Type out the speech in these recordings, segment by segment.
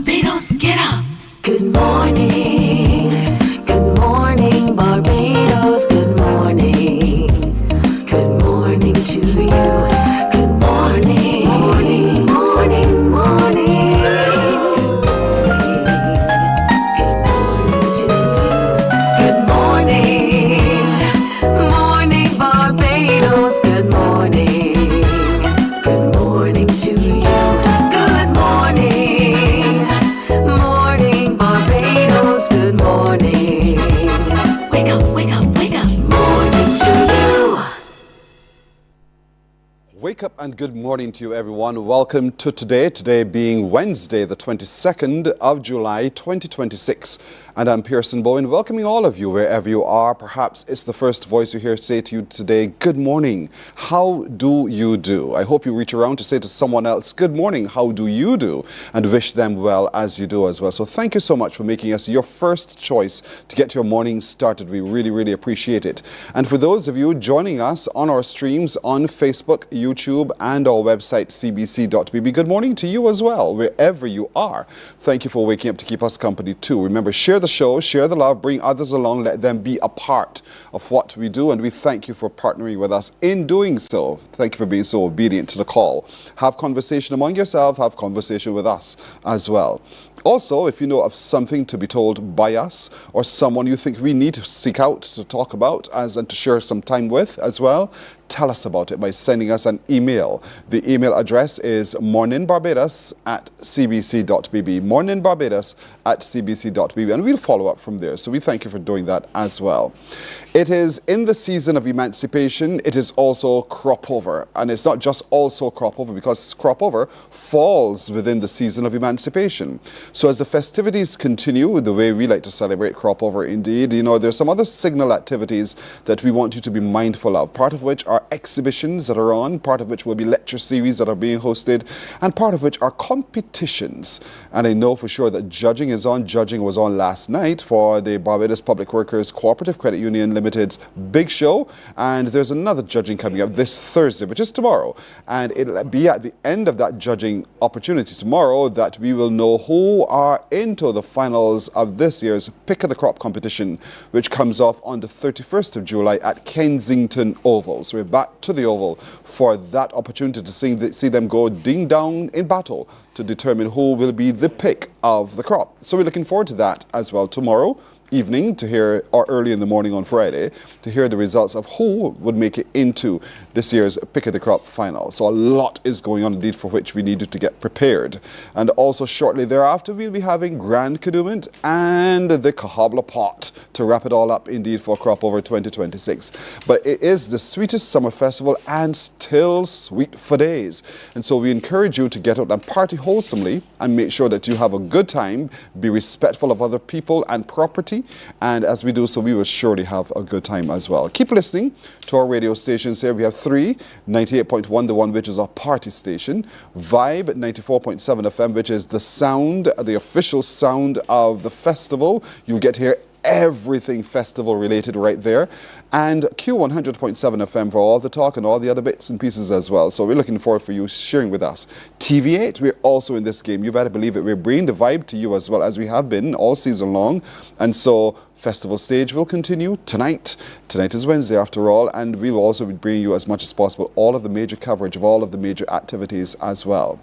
Barbados, get up. Good morning Barbados, good morning to you. Good morning, morning, morning, morning. Good morning to you. Good morning Barbados, good morning to you. Good morning Barbados, good morning. Wake up, wake up, wake up. Morning to you. Wake up and good morning to you, everyone. Welcome to today being Wednesday, the 22nd of July, 2026. And I'm Pearson Bowen, welcoming all of you wherever you are. Perhaps it's the first voice you hear say to you today, good morning. How do you do? I hope you reach around to say to someone else, good morning, how do you do? And wish them well as you do as well. So thank you so much for making us your first choice to get your morning started. We really, really appreciate it. And for those of you joining us on our streams on Facebook, YouTube, and our website, cbc.bb, good morning to you as well, wherever you are. Thank you for waking up to keep us company too. Remember, share the show, share the love, bring others along, let them be a part of what we do, and we thank you for partnering with us in doing so. Thank you for being so obedient to the call. Have conversation among yourself, have conversation with us as well. Also, if you know of something to be told by us or someone you think we need to seek out to talk about and to share some time with as well, tell us about it by sending us an email. The email address is morninbarbados@cbc.bb, morninbarbados@cbc.bb, and we'll follow up from there. So we thank you for doing that as well. It is in the season of emancipation. It is also crop over, and it's not just also crop over because crop over falls within the season of emancipation. So as the festivities continue, the way we like to celebrate crop over, indeed, there's some other signal activities that we want you to be mindful of, part of which are exhibitions that are on, part of which will be lecture series that are being hosted, and part of which are competitions. And I know for sure that judging is on. Judging was on last night for the Barbados Public Workers Cooperative Credit Union Limited's big show, and there's another judging coming up this Thursday, which is tomorrow, and it'll be at the end of that judging opportunity tomorrow that we will know who are into the finals of this year's Pick of the Crop competition, which comes off on the 31st of July at Kensington Oval. So we're back to the Oval for that opportunity to see them go ding dong in battle to determine who will be the pick of the crop. So we're looking forward to that as well tomorrow evening to hear, or early in the morning on Friday, to hear the results of who would make it into this year's Pick of the Crop final. So a lot is going on indeed for which we needed to get prepared. And also shortly thereafter, we'll be having Grand Cadoument and the Kahabla Pot to wrap it all up indeed for Crop Over 2026. But it is the sweetest summer festival and still sweet for days. And so we encourage you to get out and party wholesomely and make sure that you have a good time, be respectful of other people and property. And as we do so, we will surely have a good time as well. Keep listening to our radio stations here. We have three, 98.1, the one which is our party station, Vibe 94.7 FM, which is the sound, the official sound of the festival. You'll get here everything festival related right there, and Q100.7 FM for all the talk and all the other bits and pieces as well. So we're looking forward for you sharing with us. TV8, we're also in this game. You better believe it. We're bringing the vibe to you as well as we have been all season long, and so festival stage will continue tonight. Tonight is Wednesday after all, and we'll also be bringing you as much as possible all of the major coverage of all of the major activities as well.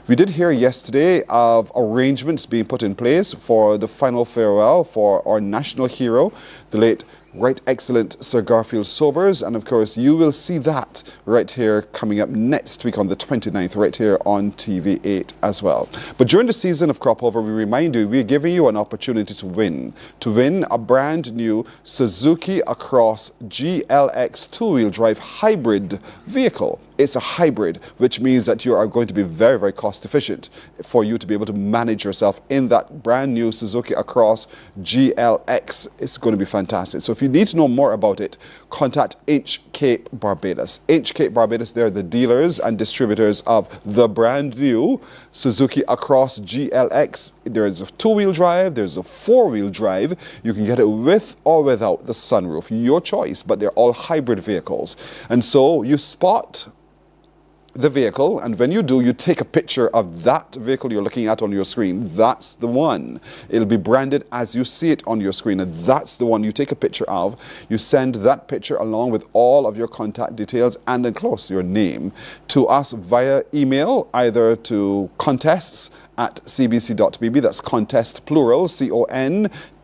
We did hear yesterday of arrangements being put in place for the final farewell for our national hero, the late Right Excellent Sir Garfield Sobers, and of course you will see that right here coming up next week on the 29th right here on TV8 as well. But during the season of Crop Over, we remind you we're giving you an opportunity to win a brand new Suzuki Across GLX two-wheel drive hybrid vehicle. It's a hybrid, which means that you are going to be very, very cost efficient for you to be able to manage yourself in that brand new Suzuki Across GLX. It's going to be fantastic. So if you need to know more about it, contact Inch Cape Barbados. Inch Cape Barbados, they're the dealers and distributors of the brand new Suzuki Across GLX. There's a two-wheel drive, there's a four-wheel drive. You can get it with or without the sunroof, your choice, but they're all hybrid vehicles. And so you spot the vehicle, and when you do, you take a picture of that vehicle you're looking at on your screen. That's the one. It'll be branded as you see it on your screen, and that's the one you take a picture of. You send that picture along with all of your contact details and, of course, your name to us via email, either to contests@cbc.bb. That's contest plural,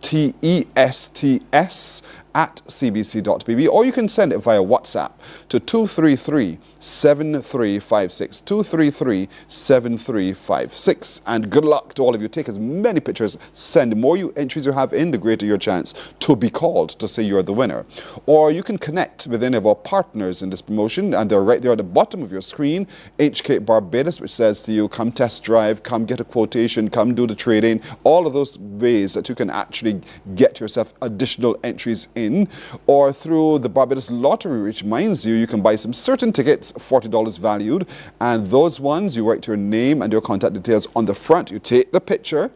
CONTESTS @cbc.bb, or you can send it via WhatsApp to 233-7356, 233-7356. And good luck to all of you. Take as many pictures, send. The more entries you have in, the greater your chance to be called to say you're the winner. Or you can connect with any of our partners in this promotion, and they're right there at the bottom of your screen. HK Barbados, which says to you, come test drive, come get a quotation, come do the trading. All of those ways that you can actually get yourself additional entries in, or through the Barbados Lottery, which reminds you, you can buy some certain tickets, $40 valued, and those ones, you write your name and your contact details on the front. You take the picture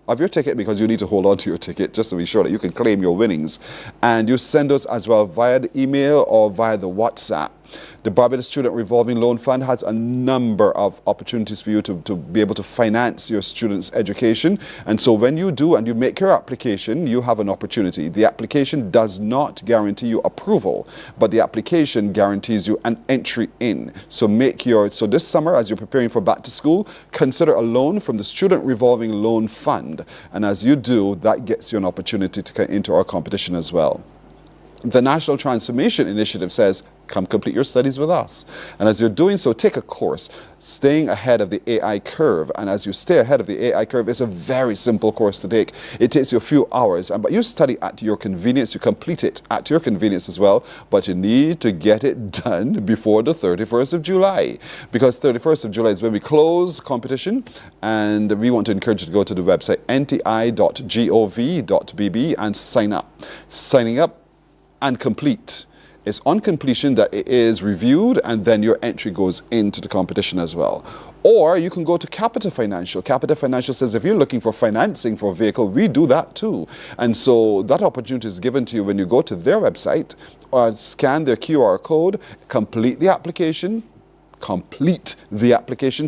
of your ticket, because you need to hold on to your ticket just to be sure that you can claim your winnings, and you send us as well via the email or via the WhatsApp. The Barbados Student Revolving Loan Fund has a number of opportunities for you to be able to finance your students' education. And so when you do and you make your application, you have an opportunity. The application does not guarantee you approval, but the application guarantees you an entry in. So this summer, as you're preparing for back to school, consider a loan from the Student Revolving Loan Fund. And as you do, that gets you an opportunity to get into our competition as well. The National Transformation Initiative says, come complete your studies with us. And as you're doing so, take a course, staying ahead of the AI curve. And as you stay ahead of the AI curve, it's a very simple course to take. It takes you a few hours, but you study at your convenience. You complete it at your convenience as well. But you need to get it done before the 31st of July. Because 31st of July is when we close competition. And we want to encourage you to go to the website, nti.gov.bb, and sign up. Signing up and complete. It's on completion that it is reviewed, and then your entry goes into the competition as well. Or you can go to Capita Financial. Capita Financial says if you're looking for financing for a vehicle, we do that too. And so that opportunity is given to you when you go to their website, or scan their QR code, complete the application, submit the application.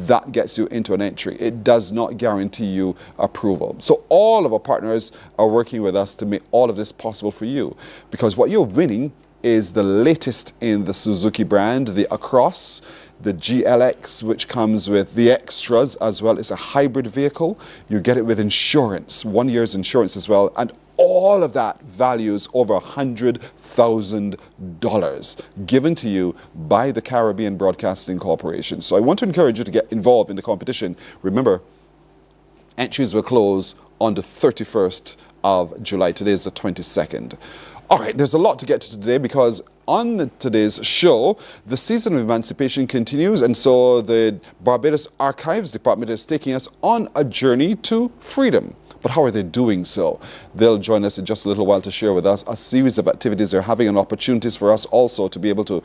That gets you into an entry. It does not guarantee you approval. So all of our partners are working with us to make all of this possible for you, because what you're winning is the latest in the Suzuki brand, the Across, the GLX, which comes with the extras as well. It's a hybrid vehicle. You get it with insurance, 1 year's insurance as well, and all of that values over $100,000 given to you by the Caribbean Broadcasting Corporation. So I want to encourage you to get involved in the competition. Remember, entries will close on the 31st of July. Today is the 22nd. All right, there's a lot to get to today, because on today's show, the season of emancipation continues, and so the Barbados Archives Department is taking us on a journey to freedom. But how are they doing so? They'll join us in just a little while to share with us a series of activities they're having, and opportunities for us also to be able to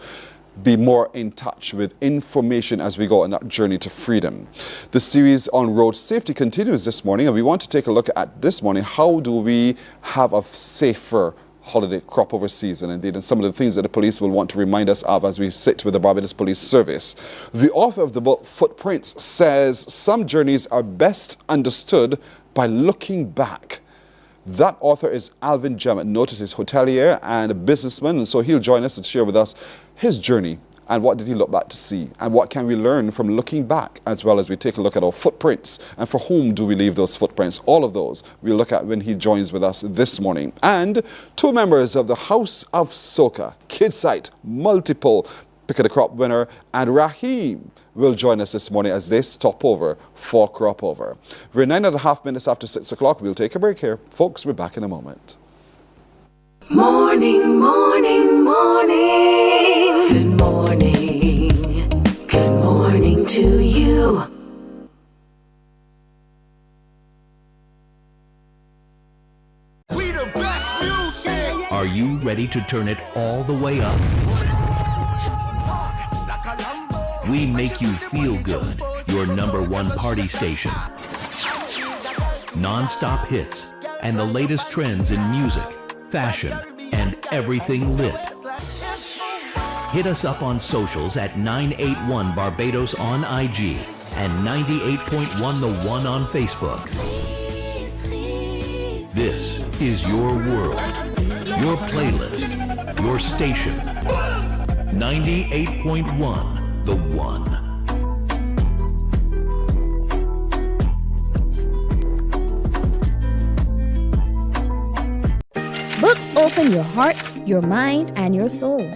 be more in touch with information as we go on that journey to freedom. The series on road safety continues this morning, and we want to take a look at this morning, how do we have a safer holiday crop over season, indeed, and some of the things that the police will want to remind us of as we sit with the Barbados Police Service. The author of the book, Footprints, says some journeys are best understood by looking back. That author is Alvin Jemmett, noted hotelier and a businessman, and so he'll join us to share with us his journey and what did he look back to see, and what can we learn from looking back, as well as we take a look at our footprints, and for whom do we leave those footprints. All of those we'll look at when he joins with us this morning. And two members of the House of Soca, Kidsite, multiple Pick of the Crop winner, and Raheem will join us this morning as they stop over for Crop Over. We're 9.5 minutes after 6 o'clock. We'll take a break here. Folks, we're back in a moment. Morning, morning, morning. Good morning. Good morning to you. We the best music. Are you ready to turn it all the way up? We make you feel good. Your #1 party station. Non-stop hits and the latest trends in music, fashion, and everything lit. Hit us up on socials at 981 Barbados on IG and 98.1 The One on Facebook. This is your world, your playlist, your station. 98.1 The One. Books open your heart, your mind, and your soul.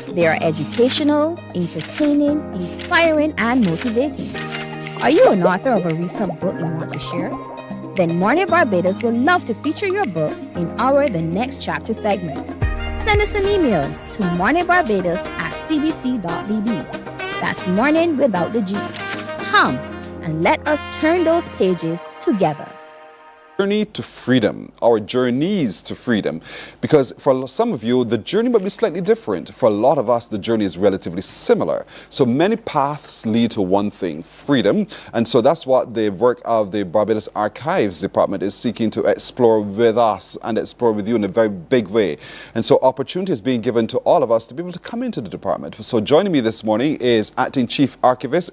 They are educational, entertaining, inspiring, and motivating. Are you an author of a recent book you want to share? Then Mornin Barbados would love to feature your book in our The Next Chapter segment. Send us an email to morninbarbados@cbc.bb. That's morning without the G. Come and let us turn those pages together. Journey to freedom, our journeys to freedom, because for some of you the journey might be slightly different. For a lot of us the journey is relatively similar. So many paths lead to one thing, freedom, and so that's what the work of the Barbados Archives Department is seeking to explore with us and explore with you in a very big way. And so opportunity is being given to all of us to be able to come into the department. So joining me this morning is Acting Chief Archivist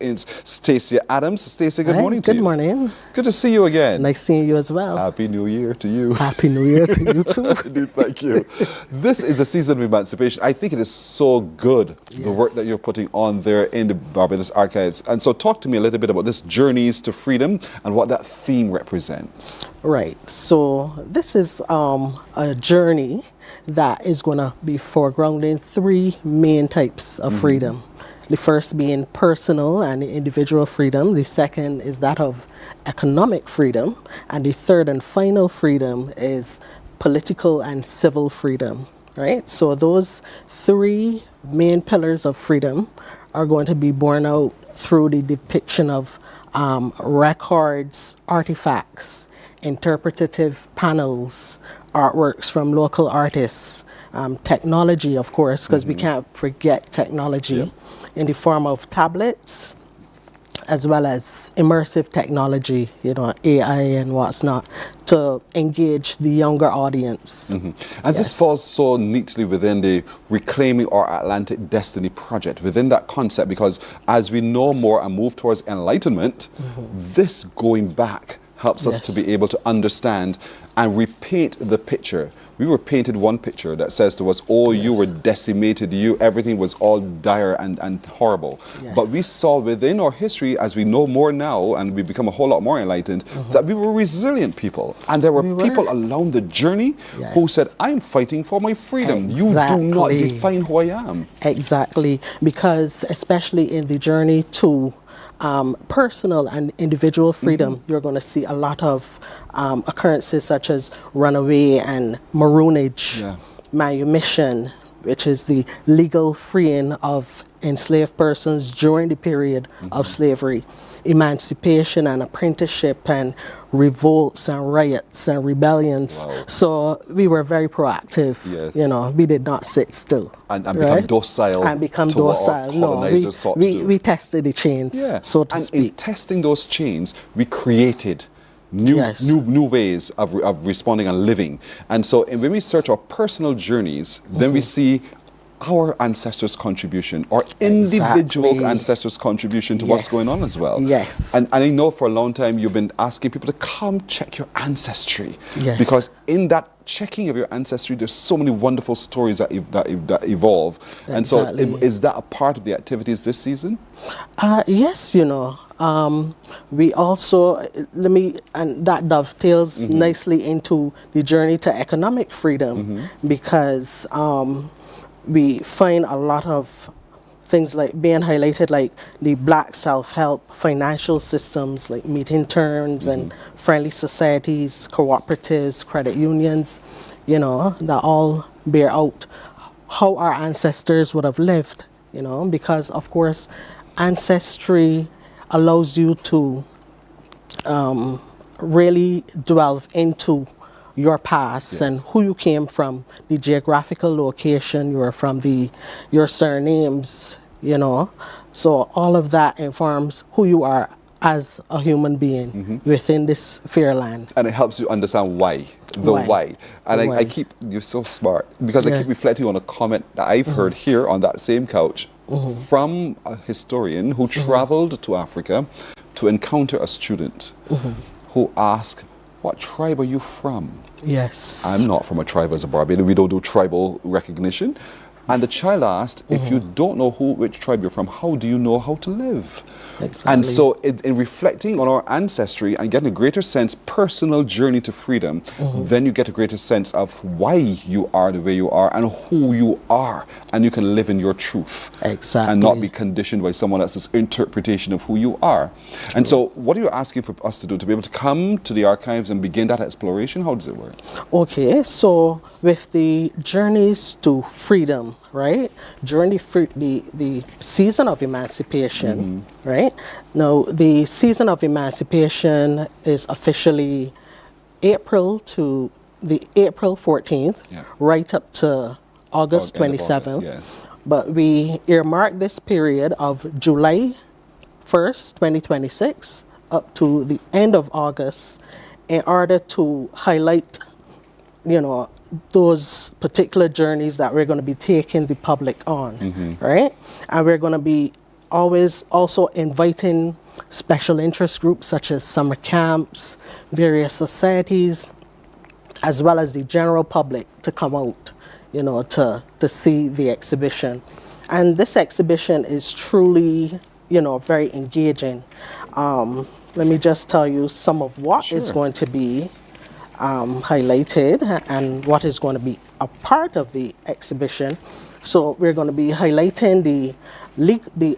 Stacia Adams. Stacia, good morning to you. Good morning. Good to see you again. Nice seeing you as well. Happy New Year to you. Happy New Year to you too. Thank you. This is a season of emancipation. I think it is so good, the work that you're putting on there in the Barbados Archives. And so talk to me a little bit about this Journeys to Freedom and what that theme represents. Right. So this is a journey that is going to be foregrounding three main types of freedom. The first being personal and individual freedom. The second is that of economic freedom. And the third and final freedom is political and civil freedom, right? So those three main pillars of freedom are going to be borne out through the depiction of records, artifacts, interpretative panels, artworks from local artists, technology, of course, because we can't forget technology, in the form of tablets, as well as immersive technology, you know, AI and what's not, to engage the younger audience. And this falls so neatly within the Reclaiming Our Atlantic Destiny project, within that concept, because as we know more and move towards enlightenment, this going back helps us to be able to understand and repaint the picture. We were painted one picture that says to us, oh, you were decimated, everything was all dire and horrible. But we saw within our history, as we know more now, and we become a whole lot more enlightened, that we were resilient people. And there were people along the journey who said, I'm fighting for my freedom. You do not define who I am. Exactly, because especially in the journey to personal and individual freedom, you're going to see a lot of occurrences such as runaway and maroonage, manumission, which is the legal freeing of enslaved persons during the period of slavery, emancipation and apprenticeship, and revolts and riots and rebellions. So we were very proactive. You know, we did not sit still. And become docile. And become to docile. what our colonizers sought to do. We tested the chains, so to speak. In testing those chains, we created new ways of responding and living. And so when we search our personal journeys, then we see our ancestors' contribution, or individual ancestors' contribution to what's going on as well. And I know for a long time you've been asking people to come check your ancestry. Because in that checking of your ancestry, there's so many wonderful stories that evolve. And so is that a part of the activities this season? Yes, you know. We also, and that dovetails nicely into the journey to economic freedom, because we find a lot of things like being highlighted, like the black self-help financial systems, like meeting terms and friendly societies, cooperatives, credit unions, you know, that all bear out how our ancestors would have lived, you know, because of course ancestry allows you to really delve into your past and who you came from, the geographical location you were from, your surnames, you know. So all of that informs who you are as a human being within this fair land. And it helps you understand why, the why. And Why. I keep, you're so smart, because I Yeah. keep reflecting on a comment that I've heard here on that same couch from a historian who traveled to Africa to encounter a student who asked, what tribe are you from? Yes. I'm not from a tribe as a Barbadian. We don't do tribal recognition. And the child asked, if you don't know which tribe you're from, how do you know how to live? Exactly. And so in reflecting on our ancestry and getting a greater sense, personal journey to freedom, then you get a greater sense of why you are the way you are and who you are. And you can live in your truth. Exactly. And not be conditioned by someone else's interpretation of who you are. And so what are you asking for us to do? To be able to come to the archives and begin that exploration? How does it work? Okay, so with the journeys to freedom, right? During the season of emancipation, right? Now, the season of emancipation is officially April 14th, Yeah. right up to August End of 27th. August, yes. But we earmark this period of July 1st, 2026, up to the end of August in order to highlight, those particular journeys that we're going to be taking the public on, right? And we're going to be always also inviting special interest groups such as summer camps, various societies, as well as the general public to come out, to see the exhibition. And this exhibition is truly, very engaging. Let me just tell you some of what is going to be highlighted and what is going to be a part of the exhibition. So we're going to be highlighting the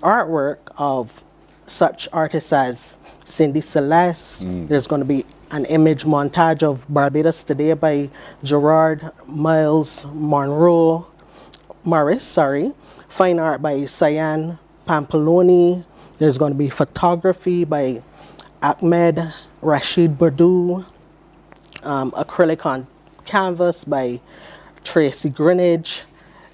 artwork of such artists as Cindy Celeste. There's going to be an image montage of Barbados Today by Gerard Miles Morris. Fine art by Cyan Pampaloni. There's going to be photography by Ahmed Rashid Bourdieu. Acrylic on canvas by Tracy Greenidge,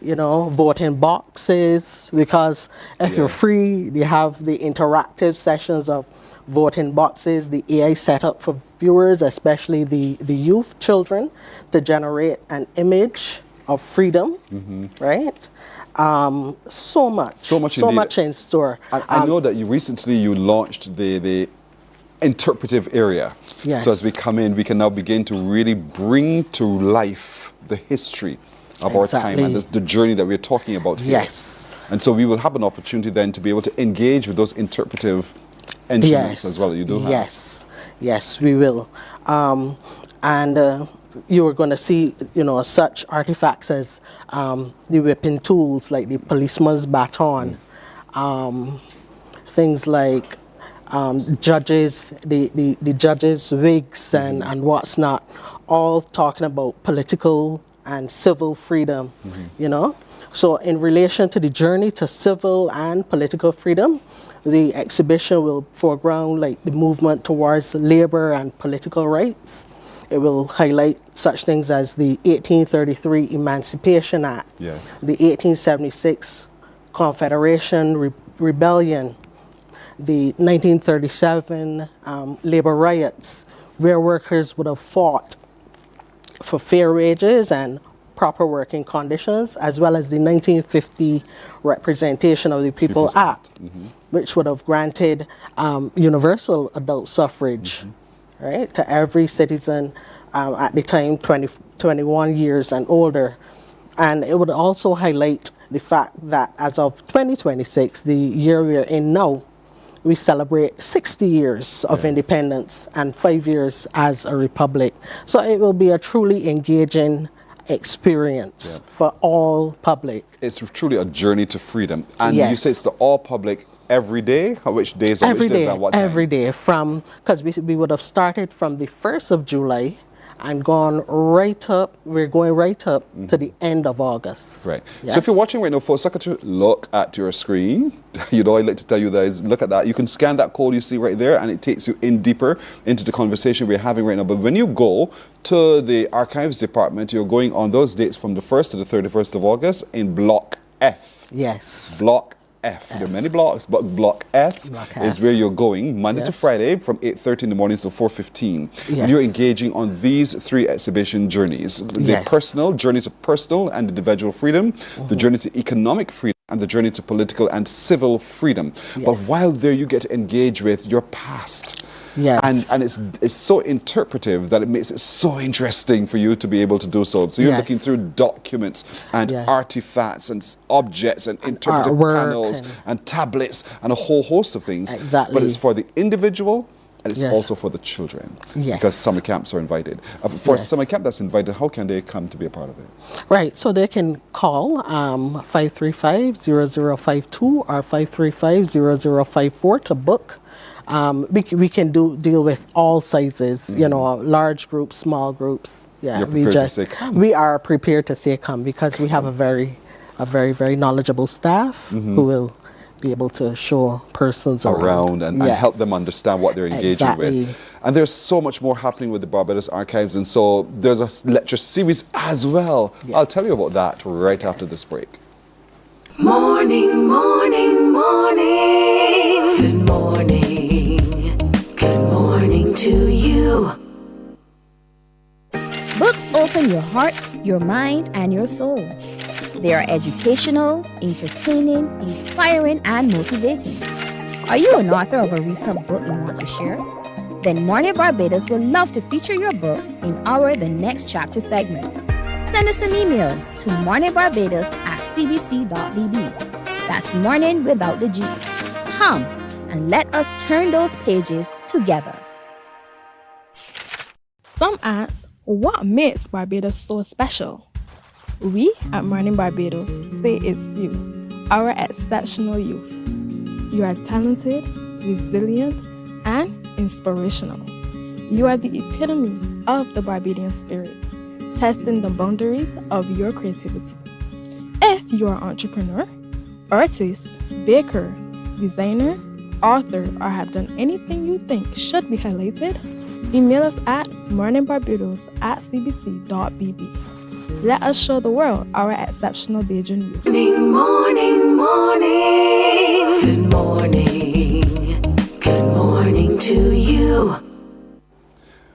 voting boxes, because if you're free, you have the interactive sessions of voting boxes, the AI set up for viewers, especially the youth children, to generate an image of freedom, right? So much in store. I know that you recently launched the interpretive area. Yes. So as we come in, we can now begin to really bring to life the history of our time and the journey that we're talking about here. Yes. And so we will have an opportunity then to be able to engage with those interpretive instruments as well that you do have. Yes, we will. And you are going to see, such artifacts as the whipping tools, like the policeman's baton, things like judges, the judges' wigs and what's not, all talking about political and civil freedom, So in relation to the journey to civil and political freedom, the exhibition will foreground like the movement towards labor and political rights. It will highlight such things as the 1833 Emancipation Act, Yes. the 1876 Confederation Rebellion, the 1937 labor riots, where workers would have fought for fair wages and proper working conditions, as well as the 1950 Representation of the People Act, which would have granted universal adult suffrage, right, to every citizen at the time 21 years and older. And it would also highlight the fact that as of 2026, the year we're in now, we celebrate 60 years of independence and 5 years as a republic. So it will be a truly engaging experience for all public. It's truly a journey to freedom. And you Yes. say it's the all public every day? Or which days or which days and what time? Every day, because we would have started from the 1st of July and gone right up, we're going right up to the end of August. Right. Yes. So if you're watching right now, folks, look at your screen. I like to tell you guys, look at that. You can scan that code you see right there, and it takes you in deeper into the conversation we're having right now. But when you go to the archives department, you're going on those dates from the 1st to the 31st of August in Block F. Yes. Block F. There are many blocks, but Block F Block is F. where you're going Monday to Yes. Friday from 8:30 in the morning to 4:15. Yes. And you're engaging on these 3 exhibition journeys. The Yes. personal, journey to personal and individual freedom, the journey to economic freedom, and the journey to political and civil freedom. But Yes. while there, you get to engage with your past. Yes. And it's so interpretive that it makes it so interesting for you to be able to do so. So you're Yes. looking through documents and Yeah. artifacts and objects and interpretive artwork panels and tablets and a whole host of things. Exactly. But it's for the individual and it's Yes. also for the children. Yes. Because summer camps are invited. For a Yes. summer camp that's invited, how can they come to be a part of it? Right, so they can call 535-0052 or 535-0054 to book. We can deal with all sizes, you know, large groups, small groups. Yeah, You're prepared to say come. we are prepared to say come because we have a very, very knowledgeable staff who will be able to show persons around and Yes. help them understand what they're engaging Exactly. with. And there's so much more happening with the Barbados Archives, and so there's a lecture series as well. I'll tell you about that right after this break. Morning, morning, morning. Good morning. Good morning to you. Books open your heart, your mind, and your soul. They are educational, entertaining, inspiring, and motivating. Are you an author of a recent book you want to share? Then Mornin Barbados would love to feature your book in our The Next Chapter segment. Send us an email to morninbarbados@cbc.bb. That's morning without the G. Come and let us turn those pages together. Some ask, what makes Barbados so special? We at Mornin Barbados say it's you, our exceptional youth. You are talented, resilient, and inspirational. You are the epitome of the Barbadian spirit, testing the boundaries of your creativity. If you are an entrepreneur, artist, baker, designer, author, or have done anything you think should be highlighted, email us at morninbarbados@cbc.bb. Let us show the world our exceptional Bajan youth. Morning, morning, morning. Good morning. Good morning to you.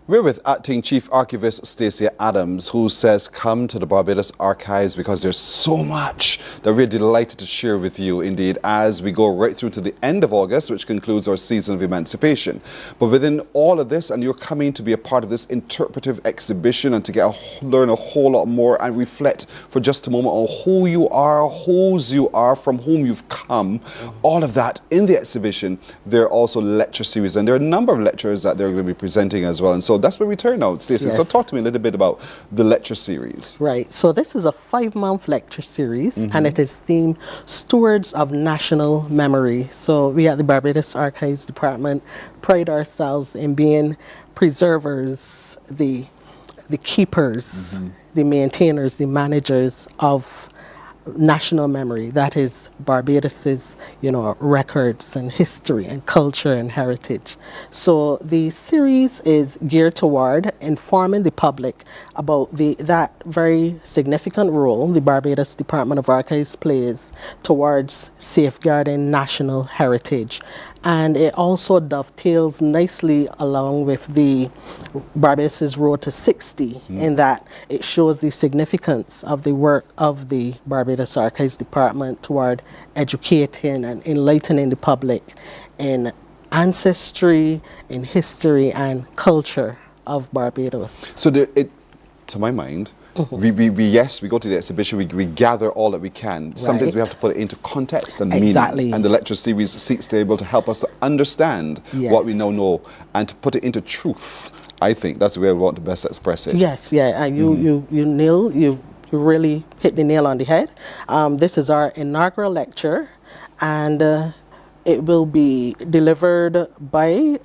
We're with Acting Chief Archivist Stacey Adams, who says come to the Barbados Archives because there's so much that we're delighted to share with you indeed as we go right through to the end of August, which concludes our season of emancipation. But within all of this, and you're coming to be a part of this interpretive exhibition and to learn a whole lot more and reflect for just a moment on who you are, whose you are, from whom you've come, all of that in the exhibition. There are also lecture series, and there are a number of lectures that they're going to be presenting as well. And so that's where we turn now, Stacey. Yes. So talk to me a little bit about the lecture series. Right, so this is a 5-month lecture series and it is themed Stewards of National Memory. So we at the Barbados Archives Department pride ourselves in being preservers, the keepers, the maintainers, the managers of national memory. That is Barbados's, records and history and culture and heritage. So the series is geared toward informing the public about that very significant role the Barbados Department of Archives plays towards safeguarding national heritage. And it also dovetails nicely along with the Barbados's Road to 60 in that it shows the significance of the work of the Barbados Archives Department toward educating and enlightening the public in ancestry, in history and culture of Barbados. So to my mind, we go to the exhibition, we gather all that we can. Sometimes we have to put it into context and Exactly. meaning. And the lecture series seeks to be able to help us to understand what we now know and to put it into truth. I think that's the way we want to best express it. Yes, yeah, and you really hit the nail on the head. This is our inaugural lecture, and it will be delivered by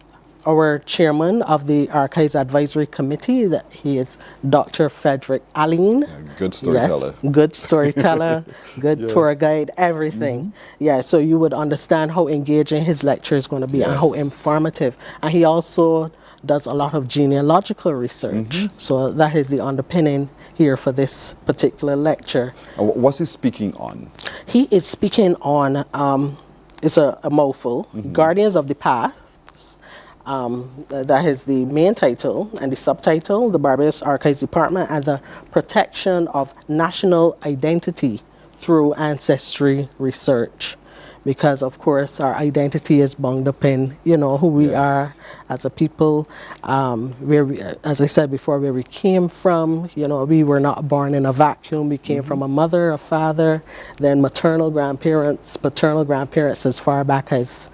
our chairman of the Archives Advisory Committee. That he is Dr. Frederick Aline. Good storyteller. Yes, good storyteller, good tour guide, everything. Yeah, so you would understand how engaging his lecture is going to be and how informative. And he also does a lot of genealogical research. So that is the underpinning, here for this particular lecture. What's he speaking on? He is speaking on, it's a mouthful, Guardians of the Past. That is the main title, and the subtitle, the Barbados Archives Department and the Protection of National Identity through Ancestry Research. Because of course our identity is bound up in, who we are as a people, where we, as I said before, where we came from. We were not born in a vacuum. We came from a mother, a father, then maternal grandparents, paternal grandparents as far back as,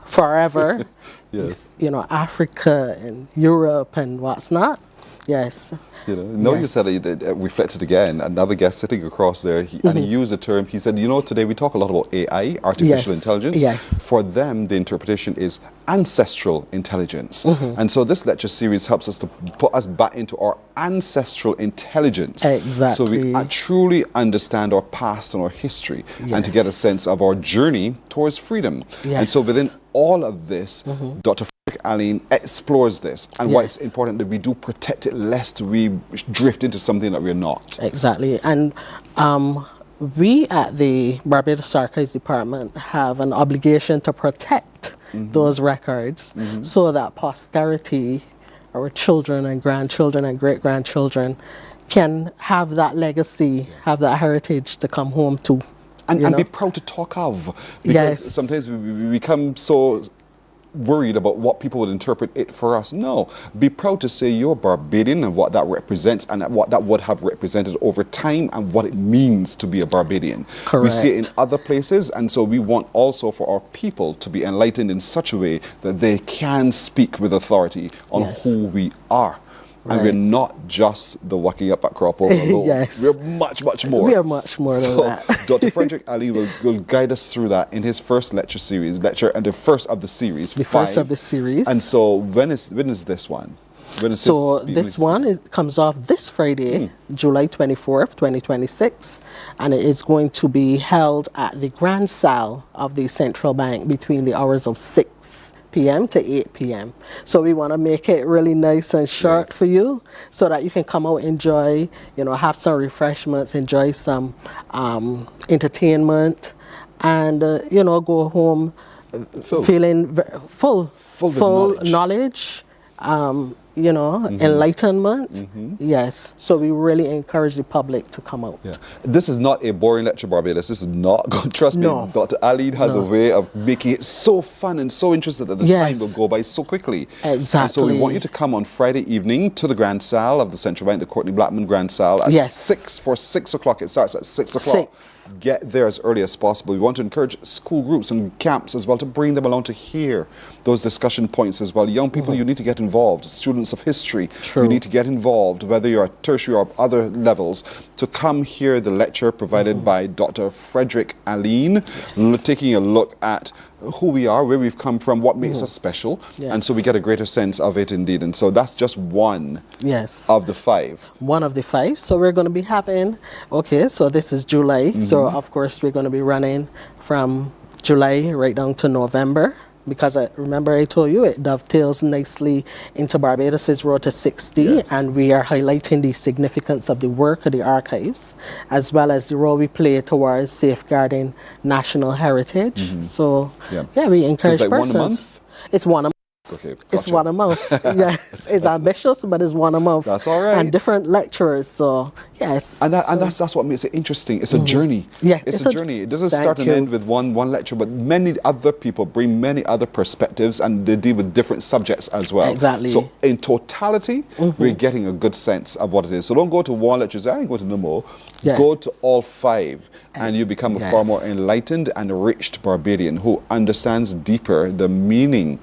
forever. Yes. Africa and Europe and what's not. Yes. You said it reflected again. Another guest sitting across there, and he used a term. He said, today we talk a lot about AI, artificial intelligence. Yes. For them, the interpretation is ancestral intelligence. And so this lecture series helps us to put us back into our ancestral intelligence. Exactly. So we truly understand our past and our history, and to get a sense of our journey towards freedom. Yes. And so within all of this, Dr. Aline explores this and why it's important that we do protect it lest we drift into something that we're not. Exactly. And we at the Barbados Archives Department have an obligation to protect those records so that posterity, our children and grandchildren and great-grandchildren, can have that legacy, have that heritage to come home to. And be proud to talk of. Because sometimes we become so worried about what people would interpret it for us. No, be proud to say you're Barbadian and what that represents and what that would have represented over time and what it means to be a Barbadian. Correct. We see it in other places, and so we want also for our people to be enlightened in such a way that they can speak with authority on who we are. And we're not just the walking up at crop over alone. We're much, much more. We are much more than that. Dr. Frederick Ali will guide us through that in his first lecture and the first of the series. The first of the series. And so when is this one? This one comes off this Friday, July 24th, 2026, and it is going to be held at the Grand Salle of the Central Bank between the hours of 6 p.m. to 8 p.m. So we want to make it really nice and short for you so that you can come out, enjoy, have some refreshments, enjoy some entertainment, and, go home feeling full knowledge, enlightenment. Yes. So we really encourage the public to come out. This is not a boring lecture, Barbados. This is not, trust me, Dr. Ali has a way of making it so fun and so interesting that the time will go by so quickly. Exactly. And so we want you to come on Friday evening to the Grand Salle of the Central Bank, the Courtney Blackman Grand Salle at 6 o'clock. It starts at 6 o'clock. Get there as early as possible. We want to encourage school groups and camps as well to bring them along to hear those discussion points as well. Young people, you need to get involved. Students of history, you need to get involved, whether you're at tertiary or other levels, to come hear the lecture provided by Dr. Frederick Aline, taking a look at who we are, where we've come from, what makes us special, and so we get a greater sense of it indeed. And so that's just one of the 5. One of the 5. So we're going to be having, so this is July, so of course we're going to be running from July right down to November, because remember I told you it dovetails nicely into Barbados' Road to 60, and we are highlighting the significance of the work of the archives, as well as the role we play towards safeguarding national heritage. So, we encourage persons. One a month? It's one a month. Okay, gotcha. It's one a month. Yes, it's ambitious, but it's one a month. That's all right. And different lecturers. So and that's what makes it interesting. It's a journey. It's a journey. It doesn't start and end with one lecture, but many other people bring many other perspectives, and they deal with different subjects as well. Exactly. So in totality, we're getting a good sense of what it is. So don't go to one lecture and say, I ain't going to no more. Go to all 5, and you become a far more enlightened and enriched Barbadian who understands deeper the meaning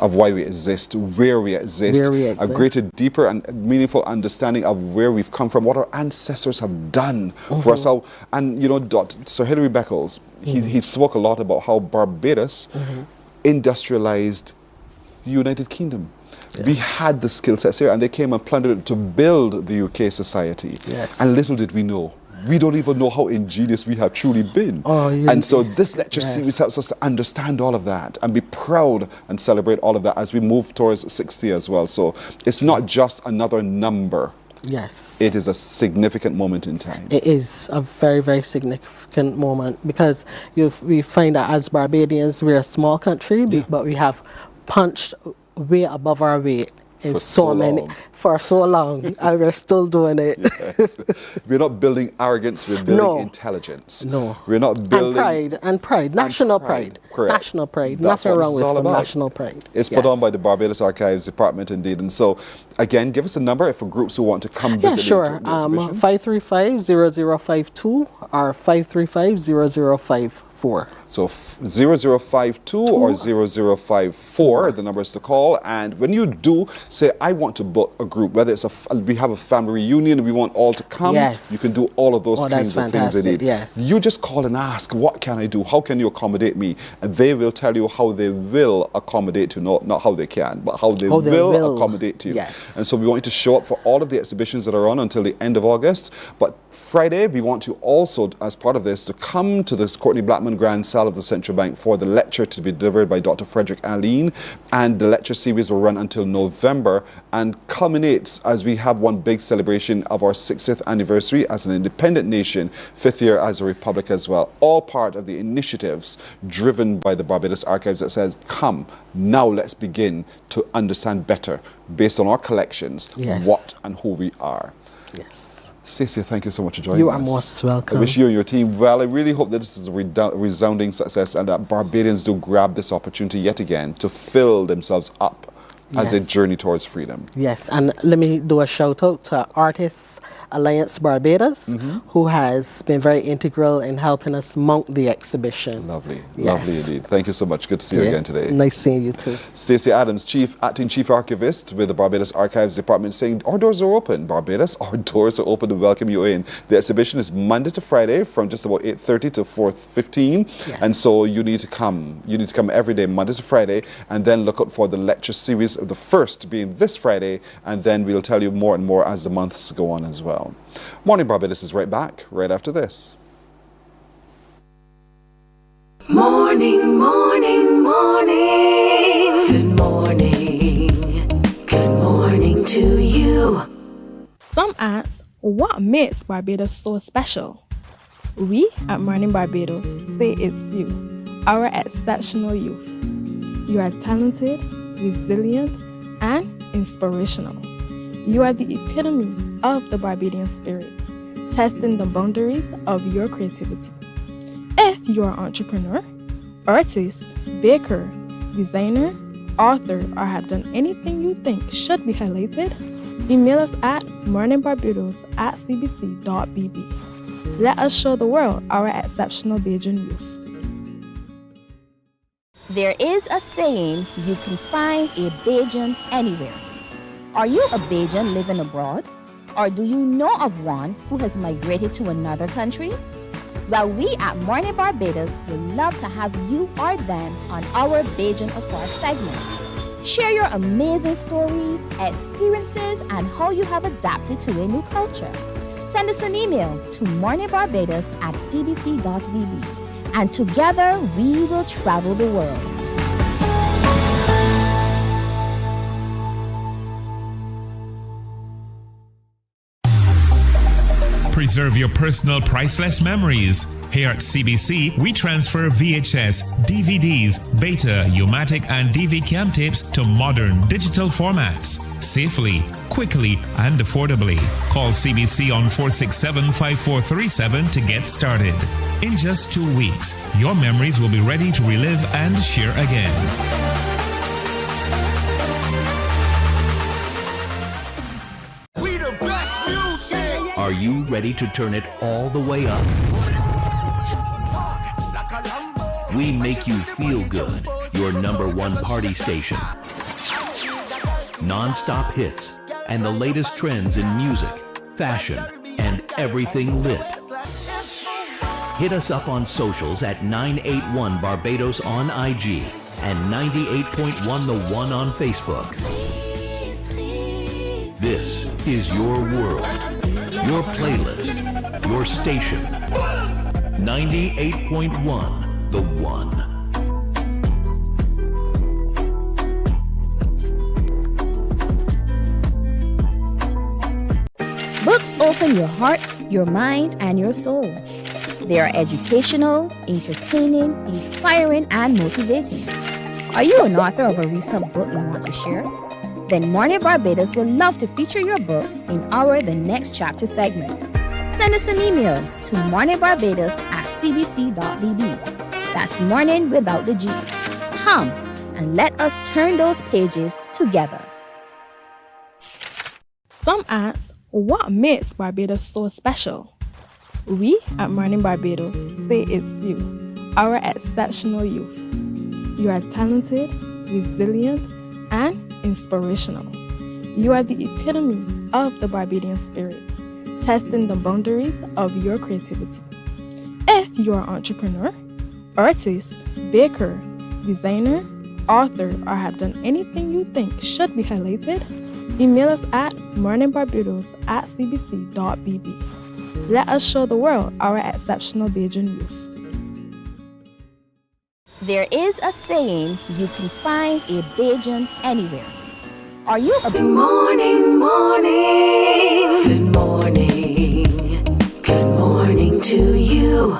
of why we exist, where we exist, a greater, deeper and meaningful understanding of where we've come from, what our ancestors have done for us. And Sir Hilary Beckles, he spoke a lot about how Barbados industrialized the United Kingdom. We had the skill sets here, and they came and plundered it to build the UK society. And little did we know. We don't even know how ingenious we have truly been. And so this lecture series helps us to understand all of that and be proud and celebrate all of that as we move towards 60 as well. So it's not just another number Yes. It is a significant moment in time. It is a very, very significant moment because we find that as Barbadians, we're a small country, but we have punched way above our weight in For so so many long. for so long, and we're still doing it. Yes. We're not building arrogance, we're building No. intelligence. No. We're not building... And pride, national pride. Correct. National pride. That's Nothing what wrong it's with all some about. national pride. It's put on by the Barbados Archives Department indeed. And so, again, give us a number for groups who want to come Yeah, visit sure. the exhibition. 535-0052 or 535-0054. So 0052 or 0054, the numbers to call. And when you do say, I want to book a group, whether it's we have a family reunion, we want all to come, Yes. you can do all of those Oh, kinds that's of things fantastic, indeed. yes. You just call and ask, what can I do? How can you accommodate me? And they will tell you how they will accommodate you, not how they can, but how they will accommodate you. Yes. And so we want you to show up for all of the exhibitions that are on until the end of August. But Friday, we want you also, as part of this, to come to the Courtney Blackman Grand Salle of the Central Bank for the lecture to be delivered by Dr. Frederick Aline. And the lecture series will run until November and culminates as we have one big celebration of our 60th anniversary as an independent nation, 5th year as a republic as well. All part of the initiatives driven by the Barbados Archives that says, come, now let's begin to understand better, based on our collections, Yes. what and who we are. Yes. Stacey, thank you so much for joining us. You are most welcome. I wish you and your team well. I really hope that this is a resounding success and that Barbadians do grab this opportunity yet again to fill themselves up as they Yes. journey towards freedom. Yes, and let me do a shout out to Artists Alliance Barbados, who has been very integral in helping us mount the exhibition. Lovely, Yes. lovely indeed. Thank you so much. Good to see you Yeah. again today. Nice seeing you too. Stacey Adams, Acting Chief Archivist with the Barbados Archives Department, saying our doors are open. Barbados, our doors are open to welcome you in. The exhibition is Monday to Friday from just about 8:30 to 4:15, Yes. and so you need to come. You need to come every day, Monday to Friday, and then look out for the lecture series. The first being this Friday, and then we'll tell you more and more as the months go on as well. Morning Barbados is right back right after this. Morning, morning, morning. Good morning. Good morning to you. Some ask, what makes Barbados so special? We at Mornin Barbados say it's you, our exceptional youth. You are talented, resilient, and inspirational. You are the epitome of the Barbadian spirit, testing the boundaries of your creativity. If you are an entrepreneur, artist, baker, designer, author, or have done anything you think should be highlighted, email us at morninbarbados@cbc.bb. Let us show the world our exceptional Bajan youth. There is a saying, you can find a Bajan anywhere. Are you a Bajan living abroad? Or do you know of one who has migrated to another country? Well, we at Mornin Barbados would love to have you or them on our Bajan Afar segment. Share your amazing stories, experiences, and how you have adapted to a new culture. Send us an email to morninbarbados@cbc.bb. And together we will travel the world. Preserve your personal priceless memories. Here at CBC, we transfer VHS, DVDs, Beta, U-matic, and DV cam tapes to modern digital formats. Safely, quickly, and affordably. Call CBC on 467-5437 to get started. In just 2 weeks, your memories will be ready to relive and share again. We the best music. Are you ready to turn it all the way up? We make you feel good. Your #1 party station. Non-stop hits and the latest trends in music, fashion, and everything lit. Hit us up on socials at 981 Barbados on IG and 98.1 The One on Facebook. This is your world, your playlist, your station. 98.1 The One. open your heart, your mind, and your soul. They are educational, entertaining, inspiring, and motivating. Are you an author of a recent book you want to share? Then Mornin Barbados would love to feature your book in our The Next Chapter segment. Send us an email to morninbarbados@cbc.bb. That's morning without the G. Come and let us turn those pages together. Some ask, what makes Barbados so special? We at Mornin Barbados say it's you, our exceptional youth. You are talented, resilient, and inspirational. You are the epitome of the Barbadian spirit, testing the boundaries of your creativity. If you are an entrepreneur, artist, baker, designer, author, or have done anything you think should be highlighted, email us at morninbarbados@cbc.bb. Let us show the world our exceptional Bajan youth. There is a saying, you can find a Bajan anywhere. Are you a Good morning, morning. Good morning. Good morning to you.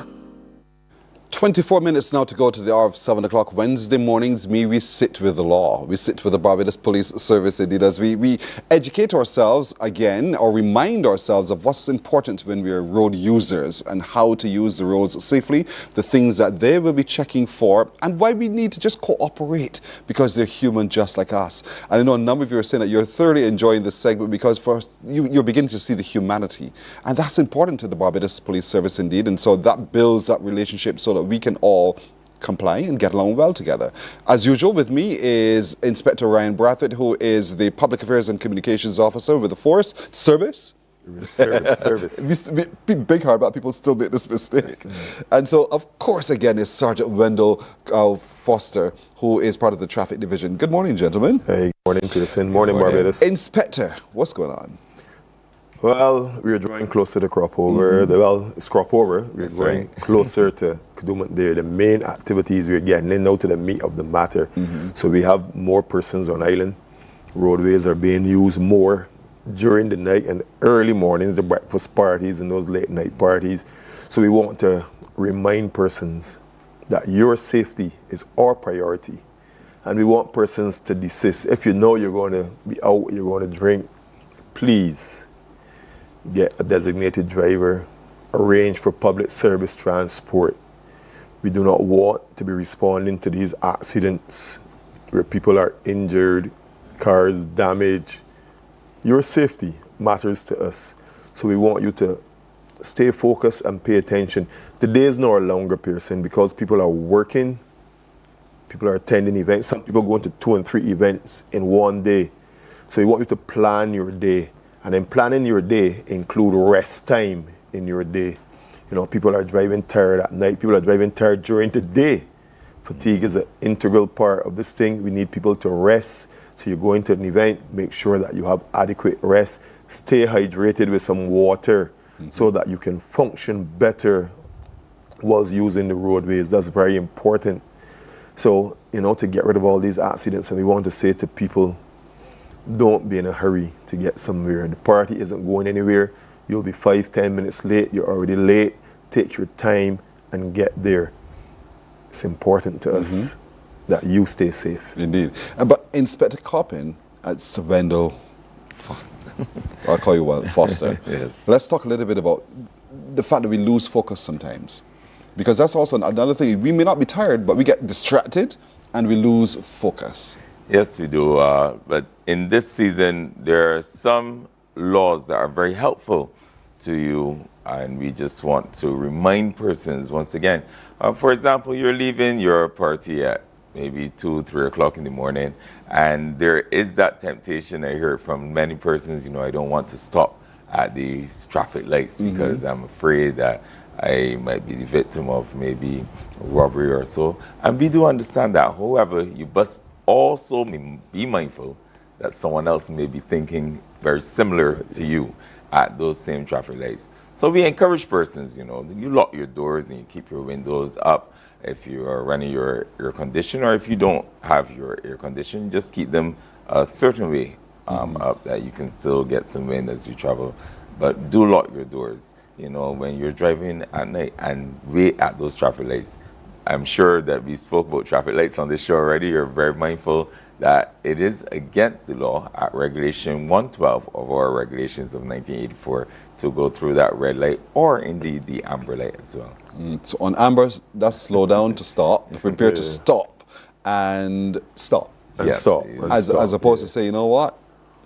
24 minutes now to go to the hour of 7 o'clock. Wednesday mornings, we sit with the law. We sit with the Barbados Police Service, indeed, as we educate ourselves again, or remind ourselves of what's important when we are road users and how to use the roads safely, the things that they will be checking for, and why we need to just cooperate, because they're human just like us. And I know a number of you are saying that you're thoroughly enjoying this segment because for you're beginning to see the humanity. And that's important to the Barbados Police Service, indeed. And so that builds that relationship so that we can all comply and get along well together. As usual, with me is Inspector Ryan Brathwaite, who is the Public Affairs and Communications Officer with the Force Service. Service. It used to be big hard, but people still make this mistake. And so, of course, again, is Sergeant Wendell Foster, who is part of the Traffic Division. Good morning, gentlemen. Hey, good morning, Pearson. Morning, Barbados. Inspector, what's going on? Well, we're drawing closer to crop over. It's crop over. We're drawing closer to Kadooment there. The main activities we're getting in now to the meat of the matter. So we have more persons on island. Roadways are being used more during the night and early mornings, the breakfast parties and those late night parties. So we want to remind persons that your safety is our priority. And we want persons to desist. If you know you're going to be out, you're going to drink, please get a designated driver, arrange for public service transport. We do not want to be responding to these accidents where people are injured, cars damaged. Your safety matters to us. So we want you to stay focused and pay attention. The days now are longer, Pearson, because people are working, people are attending events. Some people go into 2 and 3 events in one day. So we want you to plan your day. And then planning your day include rest time in your day. You know, people are driving tired at night. People are driving tired during the day. Fatigue is an integral part of this thing. We need people to rest. So you go into an event, make sure that you have adequate rest. Stay hydrated with some water so that you can function better whilst using the roadways. That's very important. So, you know, to get rid of all these accidents, and we want to say to people, don't be in a hurry to get somewhere. The party isn't going anywhere. You'll be 5-10 minutes late. You're already late. Take your time and get there. It's important to us that you stay safe. Indeed. But Inspector Coppin at Wendell Foster. I'll call you Foster. Yes. Let's talk a little bit about the fact that we lose focus sometimes. Because that's also another thing. We may not be tired, but we get distracted and we lose focus. Yes, we do. But in this season, there are some laws that are very helpful to you, and we just want to remind persons once again. For example, you're leaving your party at maybe 2, 3 o'clock in the morning, and there is that temptation. I hear from many persons, you know, I don't want to stop at these traffic lights because I'm afraid that I might be the victim of maybe a robbery or so. And we do understand that. However, you must also be mindful that someone else may be thinking very similar to you at those same traffic lights. So we encourage persons, you know, you lock your doors and you keep your windows up if you are running your air conditioner, or if you don't have your air conditioner, just keep them a certain way up that you can still get some wind as you travel but do lock your doors. You know, when you're driving at night and wait at those traffic lights. I'm sure that we spoke about traffic lights on this show already. You're very mindful that it is against the law at Regulation 112 of our regulations of 1984 to go through that red light or indeed the amber light as well. So on amber, that's slow down to stop, prepare to stop and stop. And stop. And As opposed to say, you know what?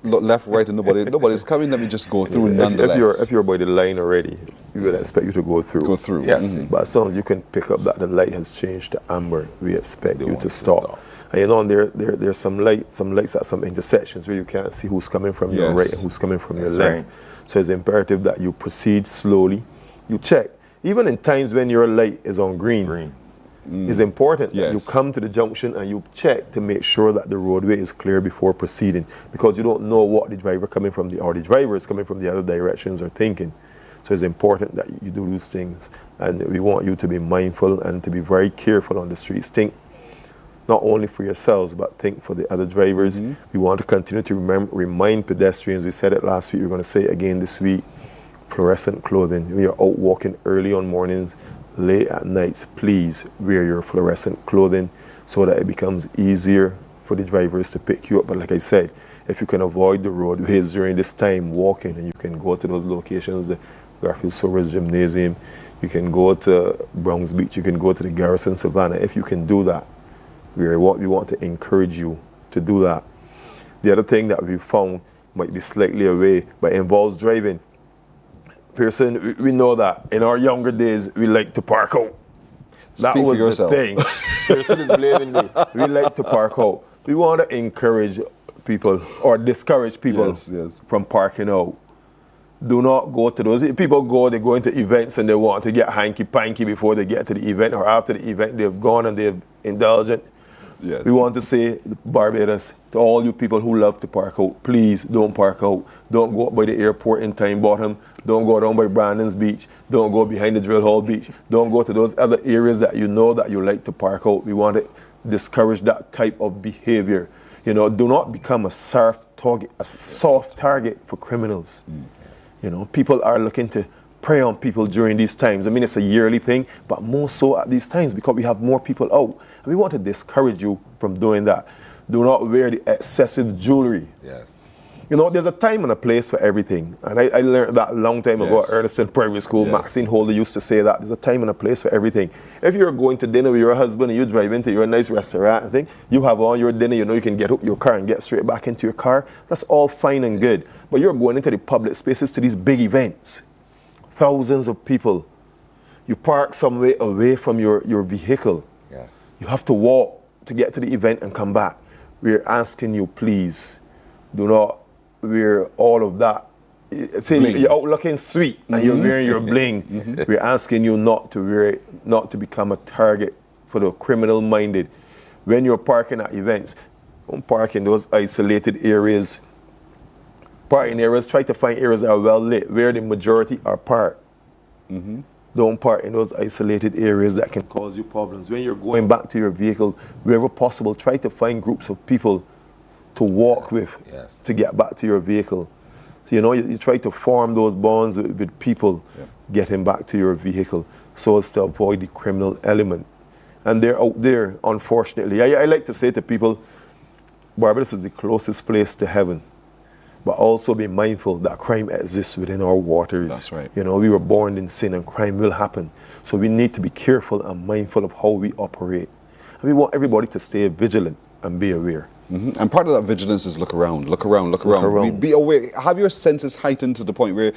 Look left, right, and nobody's coming. Let me just go through nonetheless. If you're by the line already, we would expect you to go through. Go through. Yes. But as soon as you can pick up that the light has changed to amber, we expect you to stop. And you know, there's some lights at some intersections where you can't see who's coming from your right and who's coming from your left. Right. So it's imperative that you proceed slowly. You check. Even in times when your light is on green. It's important that you come to the junction and you check to make sure that the roadway is clear before proceeding, because you don't know what the driver or the driver is coming from the other directions are thinking. So it's important that you do those things, and we want you to be mindful and to be very careful on the streets. Think not only for yourselves, but think for the other drivers. We want to continue to remind pedestrians. We said it last week, we're going to say it again this week. Fluorescent clothing. We are out walking early on mornings, late at nights. Please wear your fluorescent clothing so that it becomes easier for the drivers to pick you up. But like I said, if you can avoid the roadways during this time walking, and you can go to those locations, the Garfield Soros Gymnasium, you can go to Bronx Beach, you can go to the Garrison Savannah. If you can do that, we want to encourage you to do that. The other thing that we found might be slightly away, but involves driving. Pearson, we know that in our younger days, we like to park out. That was the thing. Pearson is blaming me. We like to park out. We want to encourage people or discourage people from parking out. Do not go to those. People they go into events and they want to get hanky-panky before they get to the event, or after the event they've gone and they've indulgent. We want to say, Barbados, to all you people who love to park out, please don't park out. Don't go up by the airport in Time Bottom. Don't go down by Brandon's Beach. Don't go behind the Drill Hall Beach. Don't go to those other areas that you know that you like to park out. We want to discourage that type of behavior. You know, do not become a soft target for criminals. You know, people are looking to prey on people during these times. I mean, it's a yearly thing, but more so at these times because we have more people out. And we want to discourage you from doing that. Do not wear the excessive jewelry. Yes. You know, there's a time and a place for everything. And I learned that a long time ago at Ernestine Primary School. Maxine Holder used to say that. There's a time and a place for everything. If you're going to dinner with your husband and you drive into your nice restaurant and think, you have on your dinner, you know you can get up your car and get straight back into your car, that's all fine and good. But you're going into the public spaces to these big events. Thousands of people. You park somewhere away from your vehicle. Yes. You have to walk to get to the event and come back. We're asking you, please, do not wear all of that. Say you're out looking sweet and you're wearing your bling. We're asking you not to wear it, not to become a target for the criminal-minded. When you're parking at events, don't park in those isolated areas. Parking areas, try to find areas that are well lit, where the majority are parked. Don't park in those isolated areas that can cause you problems. When you're going back to your vehicle, wherever possible, try to find groups of people to walk with to get back to your vehicle. So, you know, you try to form those bonds with people getting back to your vehicle so as to avoid the criminal element. And they're out there, unfortunately. I like to say to people, Barbados is the closest place to heaven. But also be mindful that crime exists within our waters. That's right. You know, we were born in sin and crime will happen. So we need to be careful and mindful of how we operate. And we want everybody to stay vigilant and be aware. And part of that vigilance is look around. Be aware. Have your senses heightened to the point where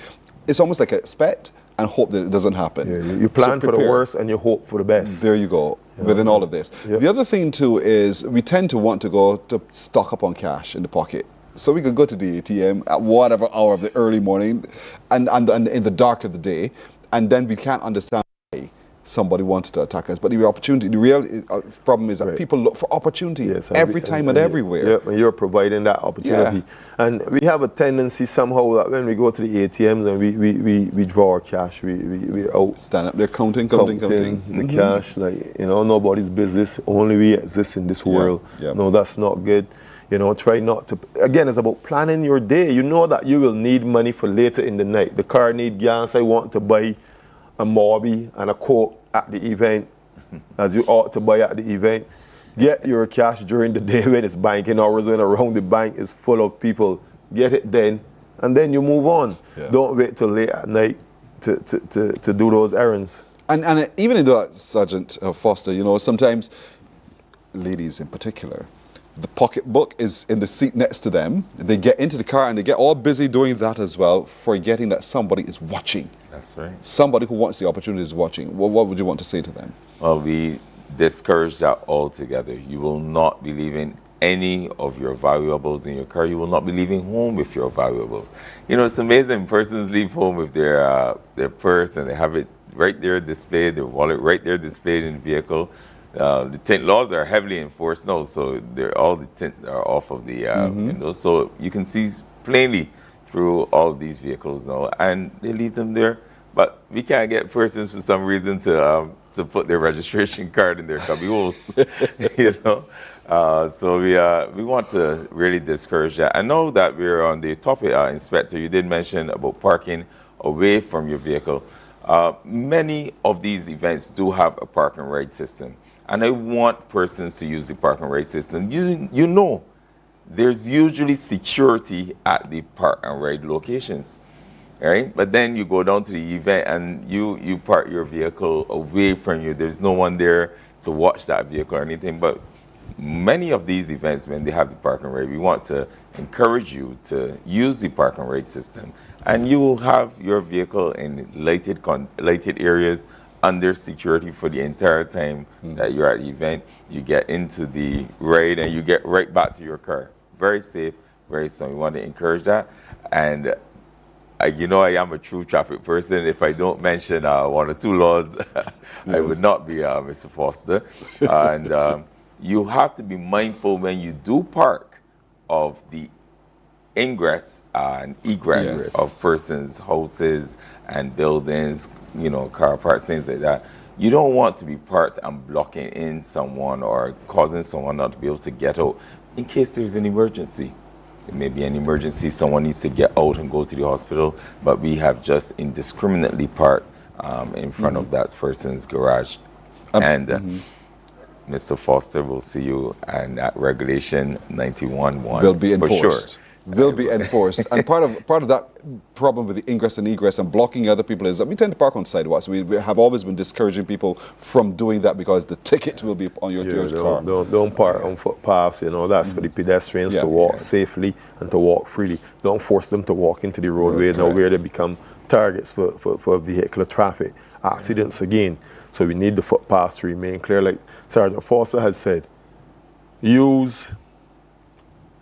it's almost like expect and hope that it doesn't happen. Yeah, you plan for the worst and you hope for the best. There you go. Within all of this. The other thing too is we tend to want to go to stock up on cash in the pocket. So we could go to the ATM at whatever hour of the early morning and in the dark of the day, and then we can't understand why somebody wants to attack us. But the real problem is that people look for opportunity every time and everywhere. Yeah, and you're providing that opportunity. And we have a tendency somehow that when we go to the ATMs and we draw our cash, we're out. Stand up there counting the cash, like, you know, nobody's business, only we exist in this world. No, that's not good. You know, try not to. Again, it's about planning your day. You know that you will need money for later in the night. The car need gas. I want to buy a Morby and a Coke at the event, as you ought to buy at the event. Get your cash during the day when it's banking hours, when around the bank is full of people. Get it then, and then you move on. Yeah. Don't wait till late at night to do those errands. And even in that, Sergeant Foster, you know, sometimes, ladies in particular, the pocketbook is in the seat next to them. They get into the car and they get all busy doing that as well, forgetting that somebody is watching. That's right. Somebody who wants the opportunity is watching. What would you want to say to them? Well, we discourage that altogether. You will not be leaving any of your valuables in your car. You will not be leaving home with your valuables. You know, it's amazing. Persons leave home with their purse and they have it right there displayed, their wallet right there displayed in the vehicle. The tint laws are heavily enforced now, so all the tint are off of the windows. So you can see plainly through all of these vehicles now, and they leave them there. But we can't get persons for some reason to put their registration card in their cubby holes, you know. So we want to really discourage that. I know that we're on the topic, Inspector. You did mention about parking away from your vehicle. Many of these events do have a park and ride system. And I want persons to use the park and ride system. You know, there's usually security at the park and ride locations, right? But then you go down to the event and you park your vehicle away from you. There's no one there to watch that vehicle or anything. But many of these events, when they have the park and ride, we want to encourage you to use the park and ride system. And you will have your vehicle in lighted areas under security for the entire time that you're at the event. You get into the ride and you get right back to your car. Very safe, very soon. We want to encourage that. And you know, I am a true traffic person. If I don't mention one or two laws, I would not be Mr. Foster. And you have to be mindful when you do park of the ingress and egress of persons, houses, and buildings, you know, car parks, things like that. You don't want to be parked and blocking in someone or causing someone not to be able to get out in case there's an emergency. There may be an emergency, someone needs to get out and go to the hospital, but we have just indiscriminately parked in front of that person's garage. And Mr. Foster will see you, and that regulation 91.1 will be enforced. For sure. Will be enforced. And part of that problem with the ingress and egress and blocking other people is that we tend to park on sidewalks. We have always been discouraging people from doing that because the ticket will be on your car. Don't park on footpaths, you know, that's for the pedestrians to walk safely and to walk freely. Don't force them to walk into the roadway now where they become targets for vehicular traffic. Accidents again. So we need the footpaths to remain clear. Like Sergeant Foster has said, use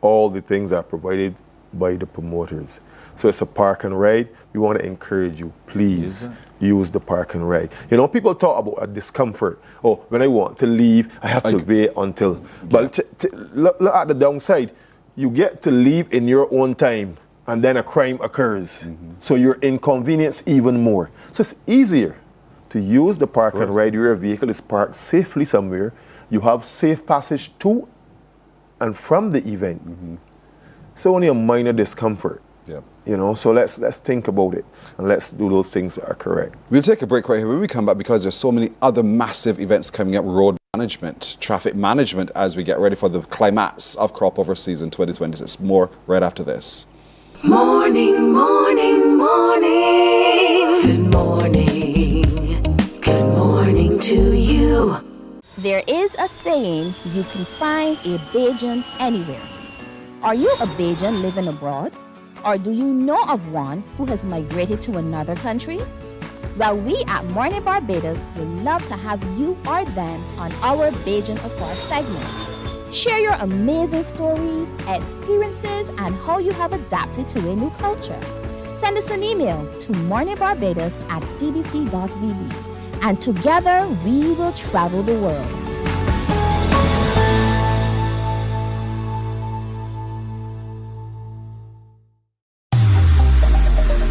all the things that are provided by the promoters. So it's a park and ride. We want to encourage you, please use the park and ride. You know, people talk about a discomfort. Oh, when I want to leave, I have to wait until. But look at the downside. You get to leave in your own time, and then a crime occurs. So you're inconvenienced even more. So it's easier to use the park and ride where your vehicle is parked safely somewhere. You have safe passage to and from the event. So only a minor discomfort. You know, so let's think about it and let's do those things that are correct. We'll take a break right here. When we come back, because there's so many other massive events coming up, road management, traffic management, as we get ready for the climax of crop over season 2026. More right after this. Morning, morning, morning. Good morning. Good morning to you. There is a saying, you can find a Bajan anywhere. Are you a Bajan living abroad? Or do you know of one who has migrated to another country? Well, we at Mornin Barbados would love to have you or them on our Bajan Affair segment. Share your amazing stories, experiences, and how you have adapted to a new culture. Send us an email to morninbarbados@cbc.vb. And together we will travel the world.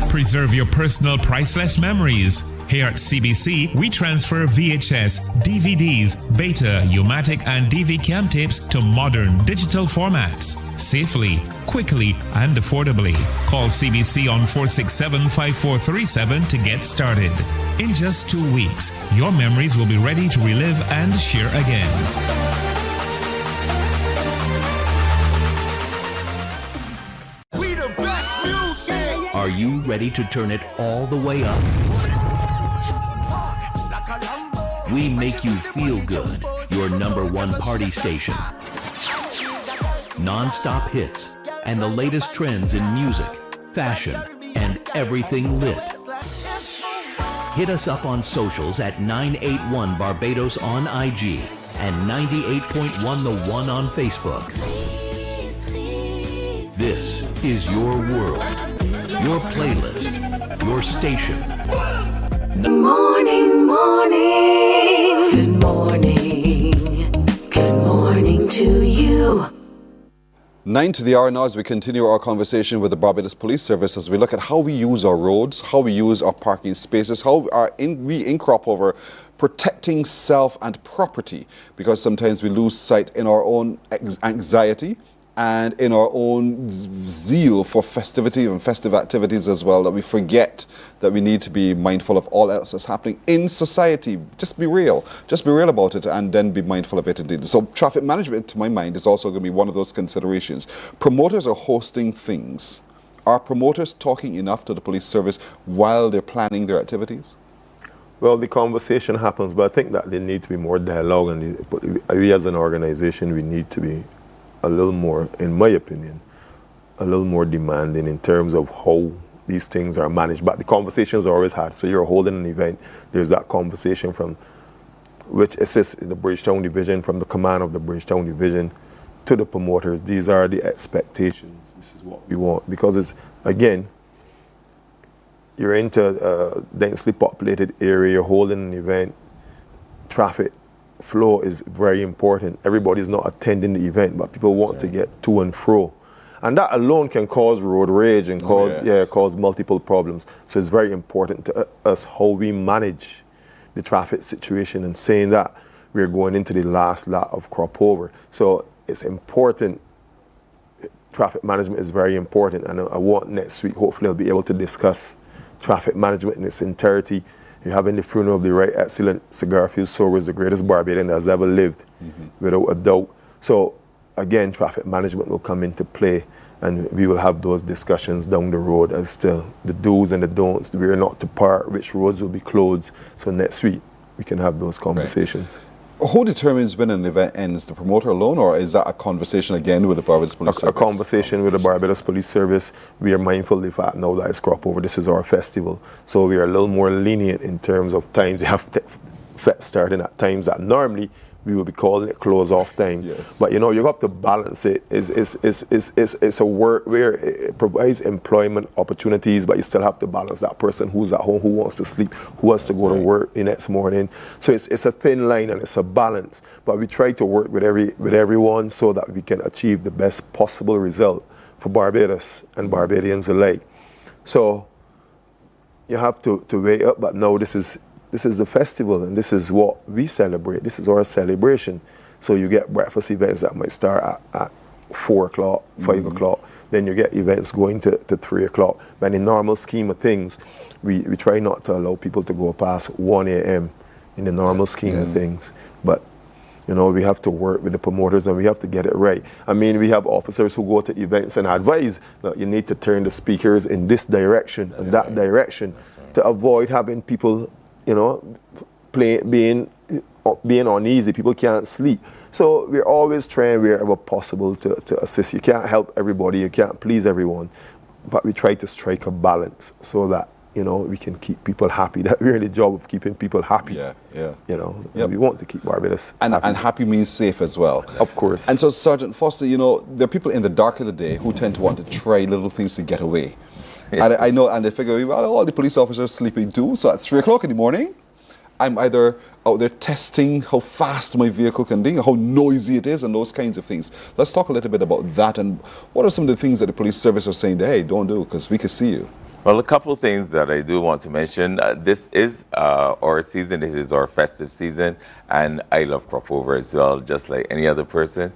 Preserve your personal priceless memories. Here at CBC, we transfer VHS, DVDs, Beta, U-matic, and DV cam tapes to modern digital formats. Safely, quickly, and affordably. Call CBC on 467-5437 to get started. In just 2 weeks, your memories will be ready to relive and share again. We the best music. Are you ready to turn it all the way up? We make you feel good. Your #1 party station. Non-stop hits and the latest trends in music, fashion, and everything lit. Hit us up on socials at 981 Barbados on IG and 98.1 The One on Facebook. This is your world, your playlist, your station. Morning, morning. Good morning. Good morning to you. 9 to the hour now as we continue our conversation with the Barbados Police Service as we look at how we use our roads, how we use our parking spaces, how we in Cropover protecting self and property, because sometimes we lose sight in our own anxiety and in our own zeal for festivity and festive activities as well, that we forget that we need to be mindful of all else that's happening in society. Just be real about it, and then be mindful of it indeed. So traffic management, to my mind, is also going to be one of those considerations. Promoters are hosting things. Are promoters talking enough to the police service while they're planning their activities? Well, the conversation happens, but I think that there needs to be more dialogue, and we as an organization, we need to be a little more, in my opinion, a little more demanding in terms of how these things are managed. But the conversations are always had. So you're holding an event, there's that conversation from which assists the Bridgetown Division, from the command of the Bridgetown Division to the promoters. These are the expectations. This is what we want. Because it's, again, you're into a densely populated area, you're holding an event, traffic flow is very important. Everybody's not attending the event, but people want to get to and fro. And that alone can cause road rage and cause multiple problems. So it's very important to us how we manage the traffic situation, and saying that we're going into the last lap of Cropover. So it's important. Traffic management is very important, and I want next week, hopefully I'll be able to discuss traffic management in its entirety. You're having the funeral of the right excellent Sir Garfield Sobers, the greatest Barbadian that has ever lived, without a doubt. So again, traffic management will come into play, and we will have those discussions down the road as to the do's and the don'ts, where not to park, which roads will be closed. So next week, we can have those conversations. Right. Who determines when an event ends? The promoter alone, or is that a conversation again with the Barbados Police Service? A conversation with the Barbados Police Service. We are mindful of the fact now that it's Cropover, this is our festival. So we are a little more lenient in terms of times. You have starting at times that normally we will be calling it close-off time. Yes. But you know, you have to balance it. It's a work where it provides employment opportunities, but you still have to balance that person who's at home, who wants to sleep, who has to go to work the next morning. So it's a thin line, and it's a balance. But we try to work with everyone so that we can achieve the best possible result for Barbados and Barbadians alike. So you have to weigh up, but no, this is the festival, and this is what we celebrate. This is our celebration. So you get breakfast events that might start at 4 o'clock, 5 o'clock. Then you get events going to 3 o'clock. But in the normal scheme of things, we try not to allow people to go past 1 a.m. in the normal scheme of things. But, you know, we have to work with the promoters, and we have to get it right. I mean, we have officers who go to events and advise that you need to turn the speakers in this direction and that direction to avoid having people, you know, being uneasy. People can't sleep. So we're always trying wherever possible to assist. You can't help everybody. You can't please everyone. But we try to strike a balance so that, you know, we can keep people happy. That we're in the job of keeping people happy. Yeah. You know, we want to keep Barbados happy. And happy means safe as well. Of course. And so, Sergeant Foster, you know, there are people in the dark of the day who tend to want to try little things to get away. And I know, and they figure, well, all the police officers are sleeping too. So at 3 o'clock in the morning, I'm either out there testing how fast my vehicle can do, how noisy it is, and those kinds of things. Let's talk a little bit about that, and what are some of the things that the police service are saying, hey, don't do, because we can see you. Well, a couple things that I do want to mention. This is our season. This is our festive season, and I love crop over as well, just like any other person.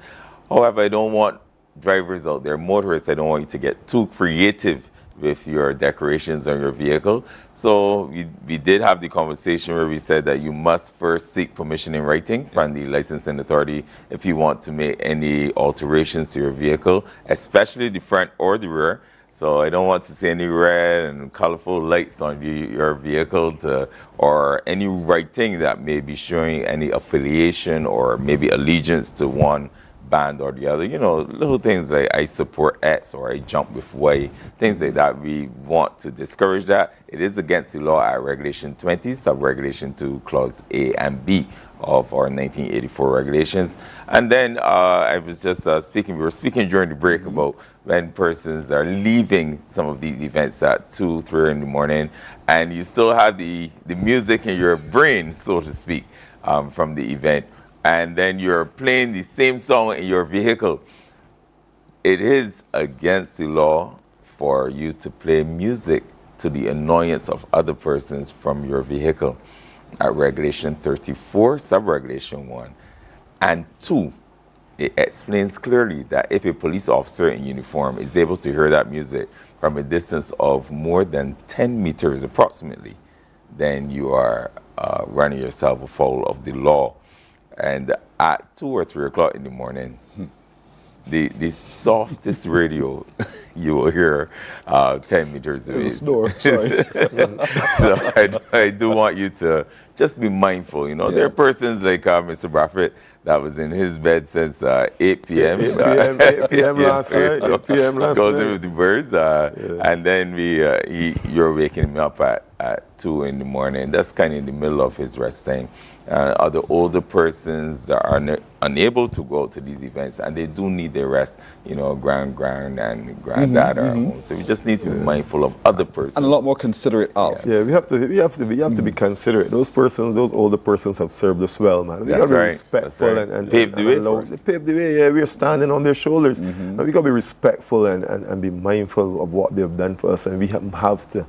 However, I don't want drivers out there, motorists, I don't want you to get too creative with your decorations on your vehicle. So we did have the conversation where we said that you must first seek permission in writing from the licensing authority if you want to make any alterations to your vehicle, especially the front or the rear. So I don't want to see any red and colorful lights on your vehicle or any writing that may be showing any affiliation or maybe allegiance to one band or the other. You know, little things like I support X or I jump with Y, things like that. We want to discourage that. It is against the law at Regulation 20, Sub-Regulation 2, Clause A and B of our 1984 regulations. And then I was just we were speaking during the break about when persons are leaving some of these events at 2, 3 in the morning, and you still have the music in your brain, so to speak, from the event, and then you're playing the same song in your vehicle. It is against the law for you to play music to the annoyance of other persons from your vehicle at Regulation 34, Sub-Regulation 1. And 2, it explains clearly that if a police officer in uniform is able to hear that music from a distance of more than 10 meters approximately, then you are running yourself afoul of the law. And at 2 or 3 o'clock in the morning, the softest radio you will hear 10 meters away. It's a snore, sorry. So I do want you to just be mindful. You know, there are persons like Mr. Bradford that was in his bed since 8 p.m. 8 p.m. last night. 8 p.m. last goes night. in with the birds, and then you're waking him up at 2 in the morning. That's kind of in the middle of his rest time. Other older persons are unable to go to these events, and they do need their rest. You know, grand and granddad are home. So we just need to be mindful of other persons and a lot more considerate of. Yeah, we have to be considerate. Those older persons have served us well, man. We That's got to be right. respectful and pave the way for us. They paved the way. Yeah, we're standing on their shoulders, and we got to be respectful and be mindful of what they've done for us, and we have to.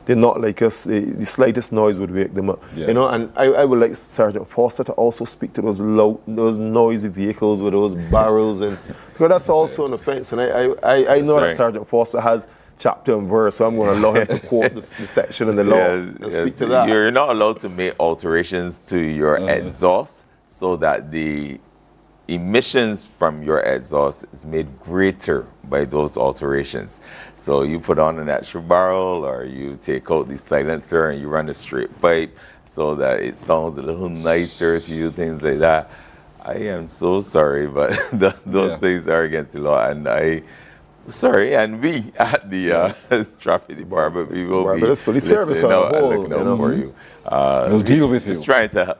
They're not like us. The slightest noise would wake them up. Yeah. You know, and I would like Sergeant Foster to also speak to those noisy vehicles with those barrels, and because that's also an offence. And I know that Sergeant Foster has chapter and verse, so I'm going to allow him to quote the section in the law and speak to that. You're not allowed to make alterations to your exhaust so that the emissions from your exhaust is made greater by those alterations. So you put on an extra barrel, or you take out the silencer and you run a straight pipe so that it sounds a little nicer to you, things like that. I am so sorry, but those things are against the law, and and we at the traffic department, we will be listening service out and looking out for you. We'll deal with you. Just trying to help.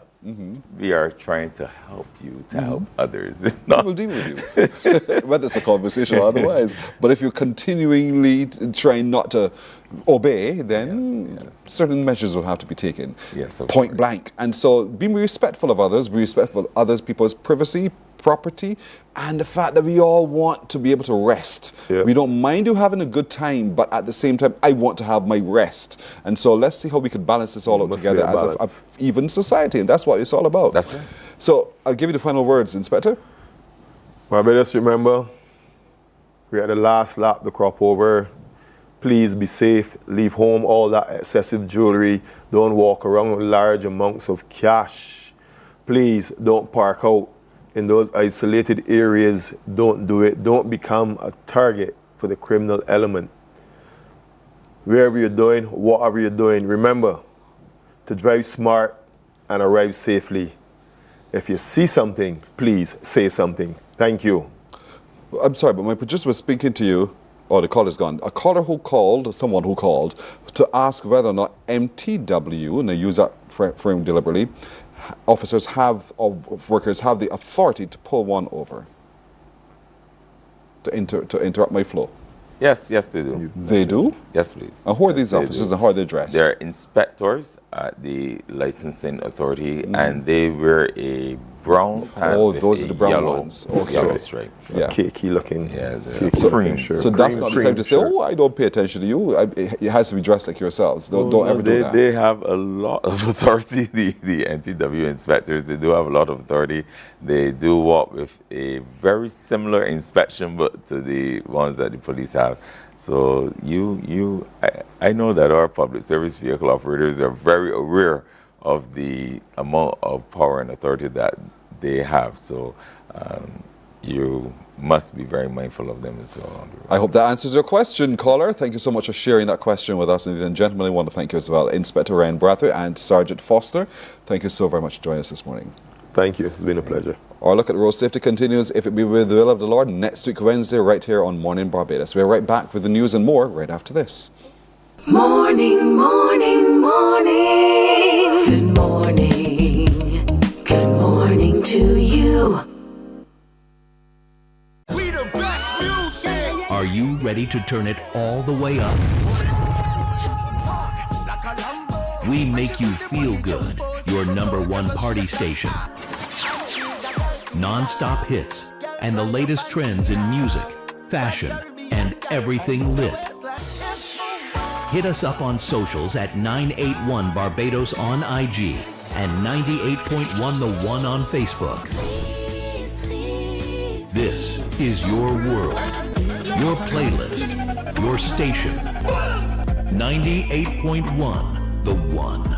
We are trying to help you to help others. We'll deal with you, whether it's a conversation or otherwise. But if you're continually trying not to obey, then certain measures will have to be taken. Yes, of point course. blank. And so be respectful of others, be respectful of others people's privacy, property, and the fact that we all want to be able to rest. Yeah. We don't mind you having a good time, but at the same time, I want to have my rest. And so let's see how we can balance this all out Must be together a as balance. a even society, and that's what it's all about. That's right. So I'll give you the final words, Inspector. Barbados, remember, we're at the last lap, the crop over. Please be safe, leave home all that excessive jewelry. Don't walk around with large amounts of cash. Please don't park out in those isolated areas. Don't do it. Don't become a target for the criminal element. Wherever you're doing, whatever you're doing, remember to drive smart and arrive safely. If you see something, please say something. Thank you. I'm sorry, but my producer was speaking to you. Oh, the caller's gone. A caller who called, someone who called, to ask whether or not MTW, and I use that frame deliberately, officers have, or workers have the authority to pull one over, to interrupt my flow. Yes, they do. They do? Yes, please. And who are these officers and how are they dressed? They're inspectors at the licensing authority, and they wear a brown pants. Oh, with those a are the brown yellow, ones. Okay. Yellow stripe. Yeah. Cakey looking. Yeah, the cakey cream. looking shirt. So that's Cream- not the cream time to say, shirt. oh, I don't pay attention to you. It has to be dressed like yourselves. Don't ever do that. They have a lot of authority, the NTW inspectors. They do have a lot of authority. They do walk with a very similar inspection book to the ones that the police have. So I know that our public service vehicle operators are very aware of the amount of power and authority that they have. So you must be very mindful of them as well. I hope that answers your question, caller. Thank you so much for sharing that question with us. Ladies and gentlemen, I want to thank you as well, Inspector Ryan Brathwaite and Sergeant Foster. Thank you so very much for joining us this morning. Thank you. It's been a pleasure. Our look at road safety continues, if it be with the will of the Lord, next week Wednesday, right here on Morning Barbados. We're right back with the news and more right after this. Morning, morning, morning. Good morning. Good morning to you. We the best music. Are you ready to turn it all the way up? We make you feel good. Your #1 party station. Non-stop hits and the latest trends in music, fashion, and everything lit. Hit us up on socials at 981 Barbados on IG and 98.1 The One on Facebook. This is your world, your playlist, your station. 98.1 The One.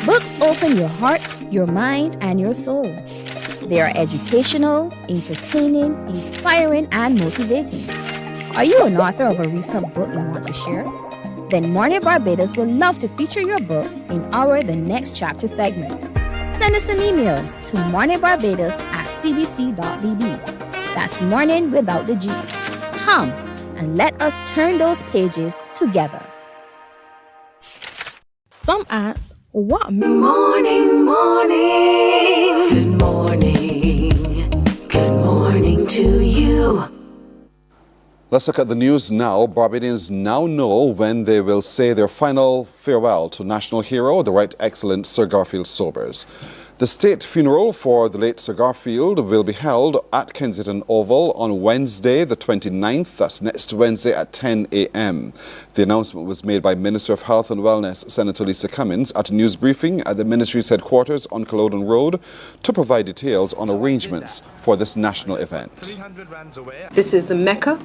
Books open your heart, your mind, and your soul. They are educational, entertaining, inspiring, and motivating. Are you an author of a recent book you want to share? Then Mornin Barbados would love to feature your book in our The Next Chapter segment. Send us an email to morninbarbados@cbc.bb. That's morning without the G. Come and let us turn those pages together. Some ask, what Morning, morning. Good morning. Good morning to you. Let's look at the news now. Barbadians now know when they will say their final farewell to national hero, the Right Excellent Sir Garfield Sobers. The state funeral for the late Sir Garfield will be held at Kensington Oval on Wednesday, the 29th. That's next Wednesday at 10 a.m. The announcement was made by Minister of Health and Wellness, Senator Lisa Cummins, at a news briefing at the ministry's headquarters on Culloden Road to provide details on arrangements for this national event. This is the Mecca.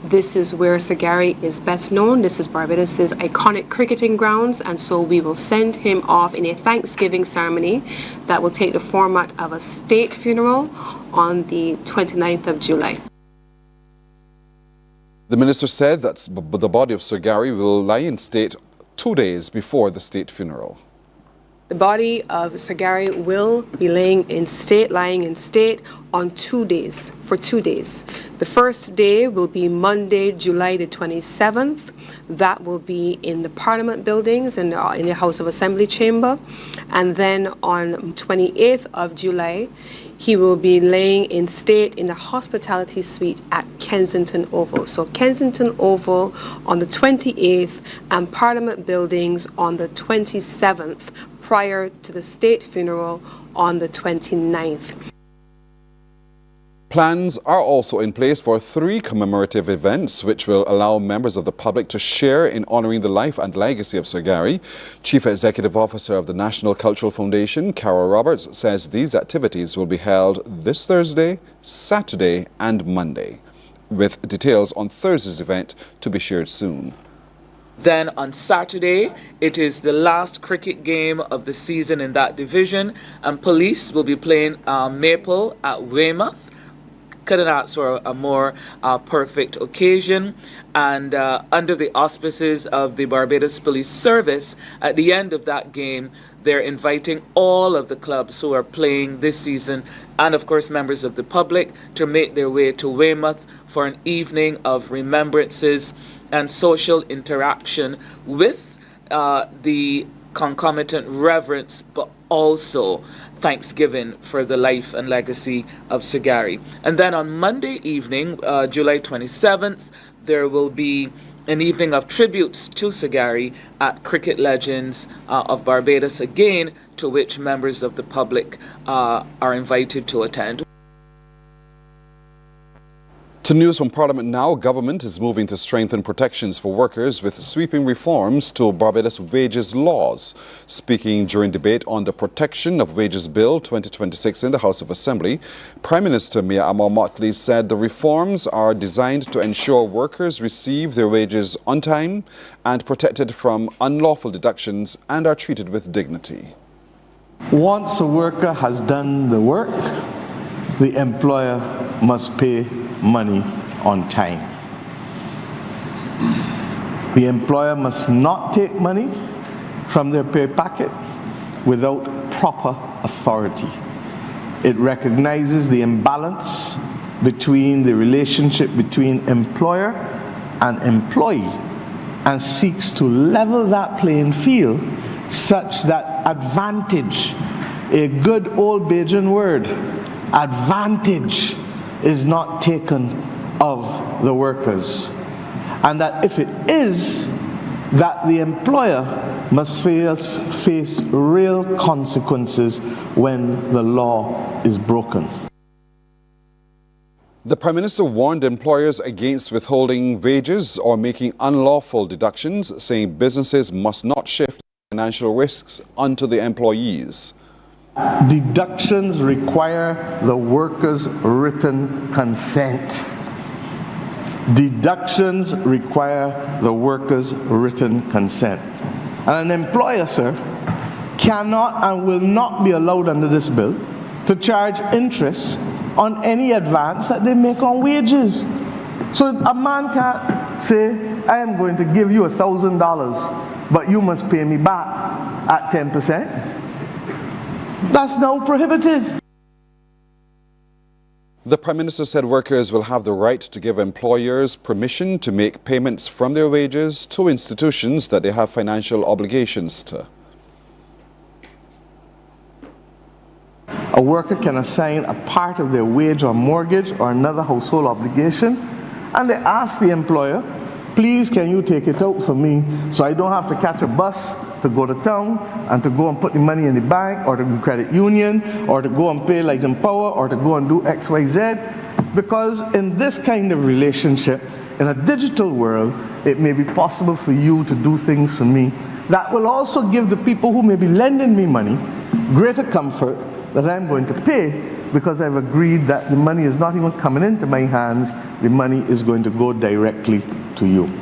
This is where Sir Gary is best known. This is Barbados' iconic cricketing grounds, and so we will send him off in a Thanksgiving ceremony that will take the format of a state funeral on the 29th of July. The minister said that the body of Sir Gary will lie in state 2 days before the state funeral. The body of Sir Gary will be lying in state on 2 days, for 2 days. The first day will be Monday, July the 27th. That will be in the Parliament buildings and in the House of Assembly chamber. And then on 28th of July, he will be laying in state in the hospitality suite at Kensington Oval. So Kensington Oval on the 28th and Parliament buildings on the 27th, prior to the state funeral on the 29th. Plans are also in place for 3 commemorative events which will allow members of the public to share in honouring the life and legacy of Sir Gary. Chief Executive Officer of the National Cultural Foundation, Carol Roberts, says these activities will be held this Thursday, Saturday and Monday, with details on Thursday's event to be shared soon. Then on Saturday, it is the last cricket game of the season in that division, and Police will be playing Maple at Weymouth. Couldn't ask for a more perfect occasion. And under the auspices of the Barbados Police Service, at the end of that game, they're inviting all of the clubs who are playing this season, and of course members of the public, to make their way to Weymouth for an evening of remembrances and social interaction with the concomitant reverence, but also thanksgiving for the life and legacy of Sir Gary. And then on Monday evening, July 27th, there will be an evening of tributes to Sagari at Cricket Legends of Barbados again, to which members of the public are invited to attend. To news from Parliament now, government is moving to strengthen protections for workers with sweeping reforms to Barbados wages laws. Speaking during debate on the Protection of Wages Bill 2026 in the House of Assembly, Prime Minister Mia Amal Motley said the reforms are designed to ensure workers receive their wages on time and protected from unlawful deductions and are treated with dignity. Once a worker has done the work, the employer must pay money on time. The employer must not take money from their pay packet without proper authority. It recognizes the imbalance between the relationship between employer and employee and seeks to level that playing field such that advantage, a good old Bajan word, advantage, is not taken of the workers, and that if it is, that the employer must face real consequences when the law is broken. The Prime Minister warned employers against withholding wages or making unlawful deductions, saying businesses must not shift financial risks onto the employees. Deductions require the worker's written consent. Deductions require the worker's written consent. And an employer, sir, cannot and will not be allowed under this bill to charge interest on any advance that they make on wages. So a man can't say, I am going to give you $1,000, but you must pay me back at 10%. That's now prohibited. The Prime Minister said workers will have the right to give employers permission to make payments from their wages to institutions that they have financial obligations to. A worker can assign a part of their wage or mortgage or another household obligation, and they ask the employer, please can you take it out for me so I don't have to catch a bus to go to town and to go and put the money in the bank or to the credit union or to go and pay light and power or to go and do XYZ. Because in this kind of relationship, in a digital world, it may be possible for you to do things for me that will also give the people who may be lending me money greater comfort that I'm going to pay, because I've agreed that the money is not even coming into my hands, the money is going to go directly to you.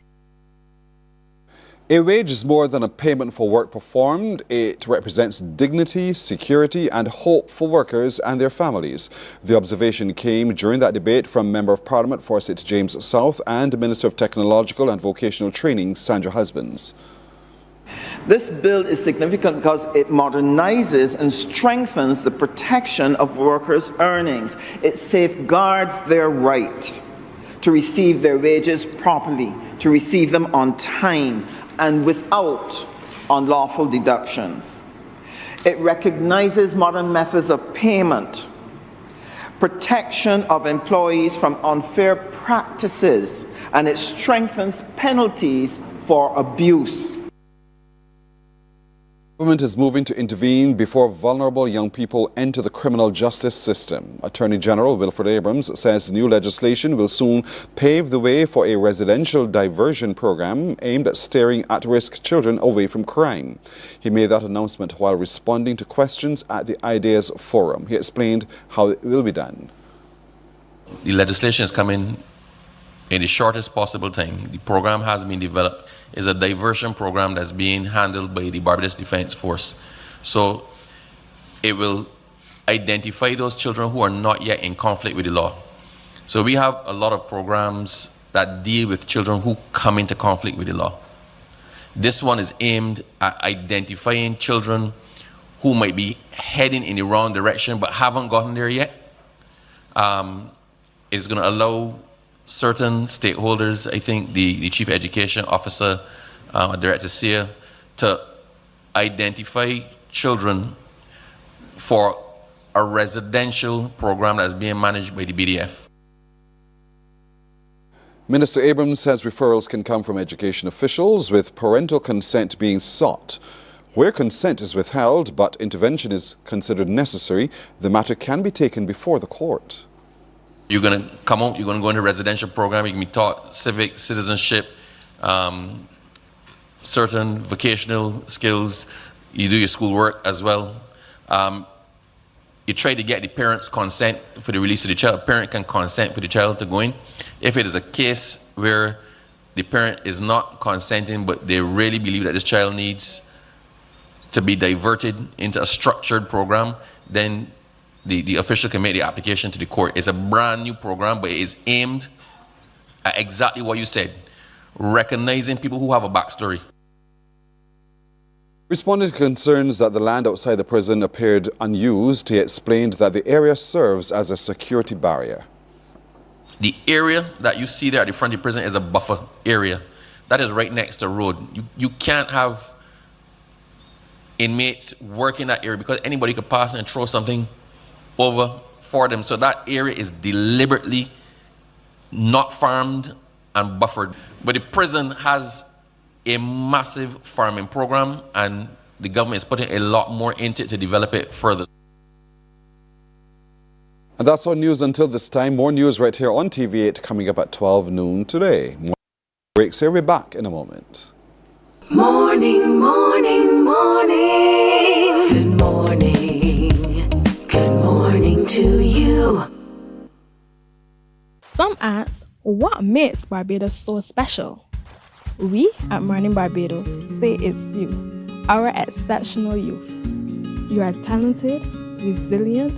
A wage is more than a payment for work performed. It represents dignity, security and hope for workers and their families. The observation came during that debate from Member of Parliament for St. James South and Minister of Technological and Vocational Training, Sandra Husbands. This bill is significant because it modernizes and strengthens the protection of workers' earnings. It safeguards their right to receive their wages properly, to receive them on time and without unlawful deductions. It recognizes modern methods of payment, protection of employees from unfair practices, and it strengthens penalties for abuse. The government is moving to intervene before vulnerable young people enter the criminal justice system. Attorney General Wilfred Abrams says new legislation will soon pave the way for a residential diversion program aimed at steering at-risk children away from crime. He made that announcement while responding to questions at the Ideas Forum. He explained how it will be done. The legislation is coming in the shortest possible time. The program has been developed. Is a diversion program that's being handled by the Barbados Defense Force. So it will identify those children who are not yet in conflict with the law. So we have a lot of programs that deal with children who come into conflict with the law. This one is aimed at identifying children who might be heading in the wrong direction but haven't gotten there yet. It's going to allow certain stakeholders, I think the Chief Education Officer, Director SEER, to identify children for a residential program that's being managed by the BDF. Minister Abrams says referrals can come from education officials with parental consent being sought. Where consent is withheld but intervention is considered necessary, the matter can be taken before the court. You're going to come out, you're going to go into a residential program, you can be taught civic, citizenship, certain vocational skills, you do your schoolwork as well. You try to get the parents' consent for the release of the child. A parent can consent for the child to go in. If it is a case where the parent is not consenting, but they really believe that this child needs to be diverted into a structured program, then the official can make the application to the court. It's a brand new program, but it is aimed at exactly what you said, recognizing people who have a backstory. Responding to concerns that the land outside the prison appeared unused, he explained that the area serves as a security barrier. The area that you see there at the front of the prison is a buffer area. That is right next to the road. You can't have inmates work in that area because anybody could pass and throw something over for them. So that area is deliberately not farmed and buffered. But the prison has a massive farming program, and the government is putting a lot more into it to develop it further. And that's our news until this time. More news right here on TV8 coming up at 12 noon today. More breaks here. We'll be back in a moment. Morning, morning, morning. Good morning. Good morning to you. Some ask, what makes Barbados so special? We at Mornin Barbados say it's you, our exceptional youth. You are talented, resilient,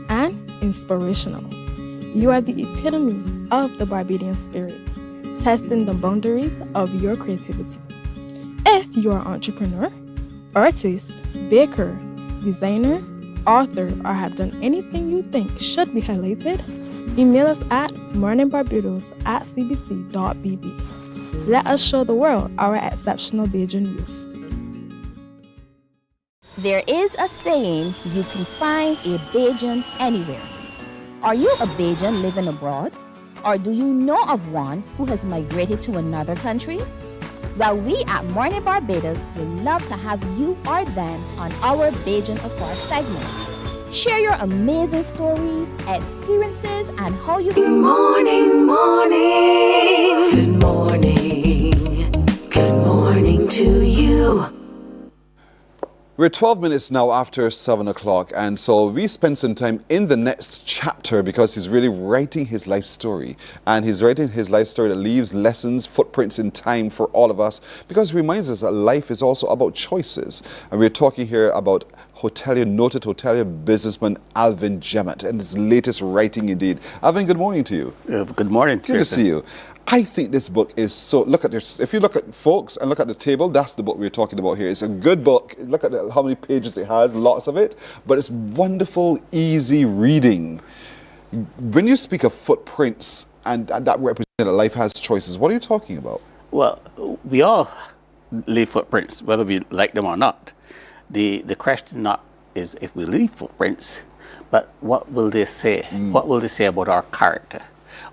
and inspirational. You are the epitome of the Barbadian spirit, testing the boundaries of your creativity. If you are an entrepreneur, artist, baker, designer, author, or have done anything you think should be highlighted, email us at morninbarbados@cbc.bb. Let us show the world our exceptional Bajan youth. There is a saying, you can find a Bajan anywhere. Are you a Bajan living abroad? Or do you know of one who has migrated to another country? Well, we at Mornin Barbados would love to have you or them on our Bajan Afar segment. Share your amazing stories, experiences, and how you... Good morning, morning. Good morning. Good morning to you. We're 12 minutes now after 7 o'clock, and so we spend some time in the next chapter because he's really writing his life story. And he's writing his life story that leaves lessons, footprints in time for all of us, because it reminds us that life is also about choices. And we're talking here about noted hotelier businessman Alvin Jemmett and his latest writing indeed. Alvin, good morning to you. Good morning. Good to see you. I think this book is so, look at this, if you look at folks and look at the table, that's the book we're talking about here. It's a good book. Look at how many pages it has, lots of it, but it's wonderful, easy reading. When you speak of footprints and that represents that life has choices, what are you talking about? Well, we all leave footprints, whether we like them or not. The question not is if we leave footprints, but what will they say? What will they say about our character?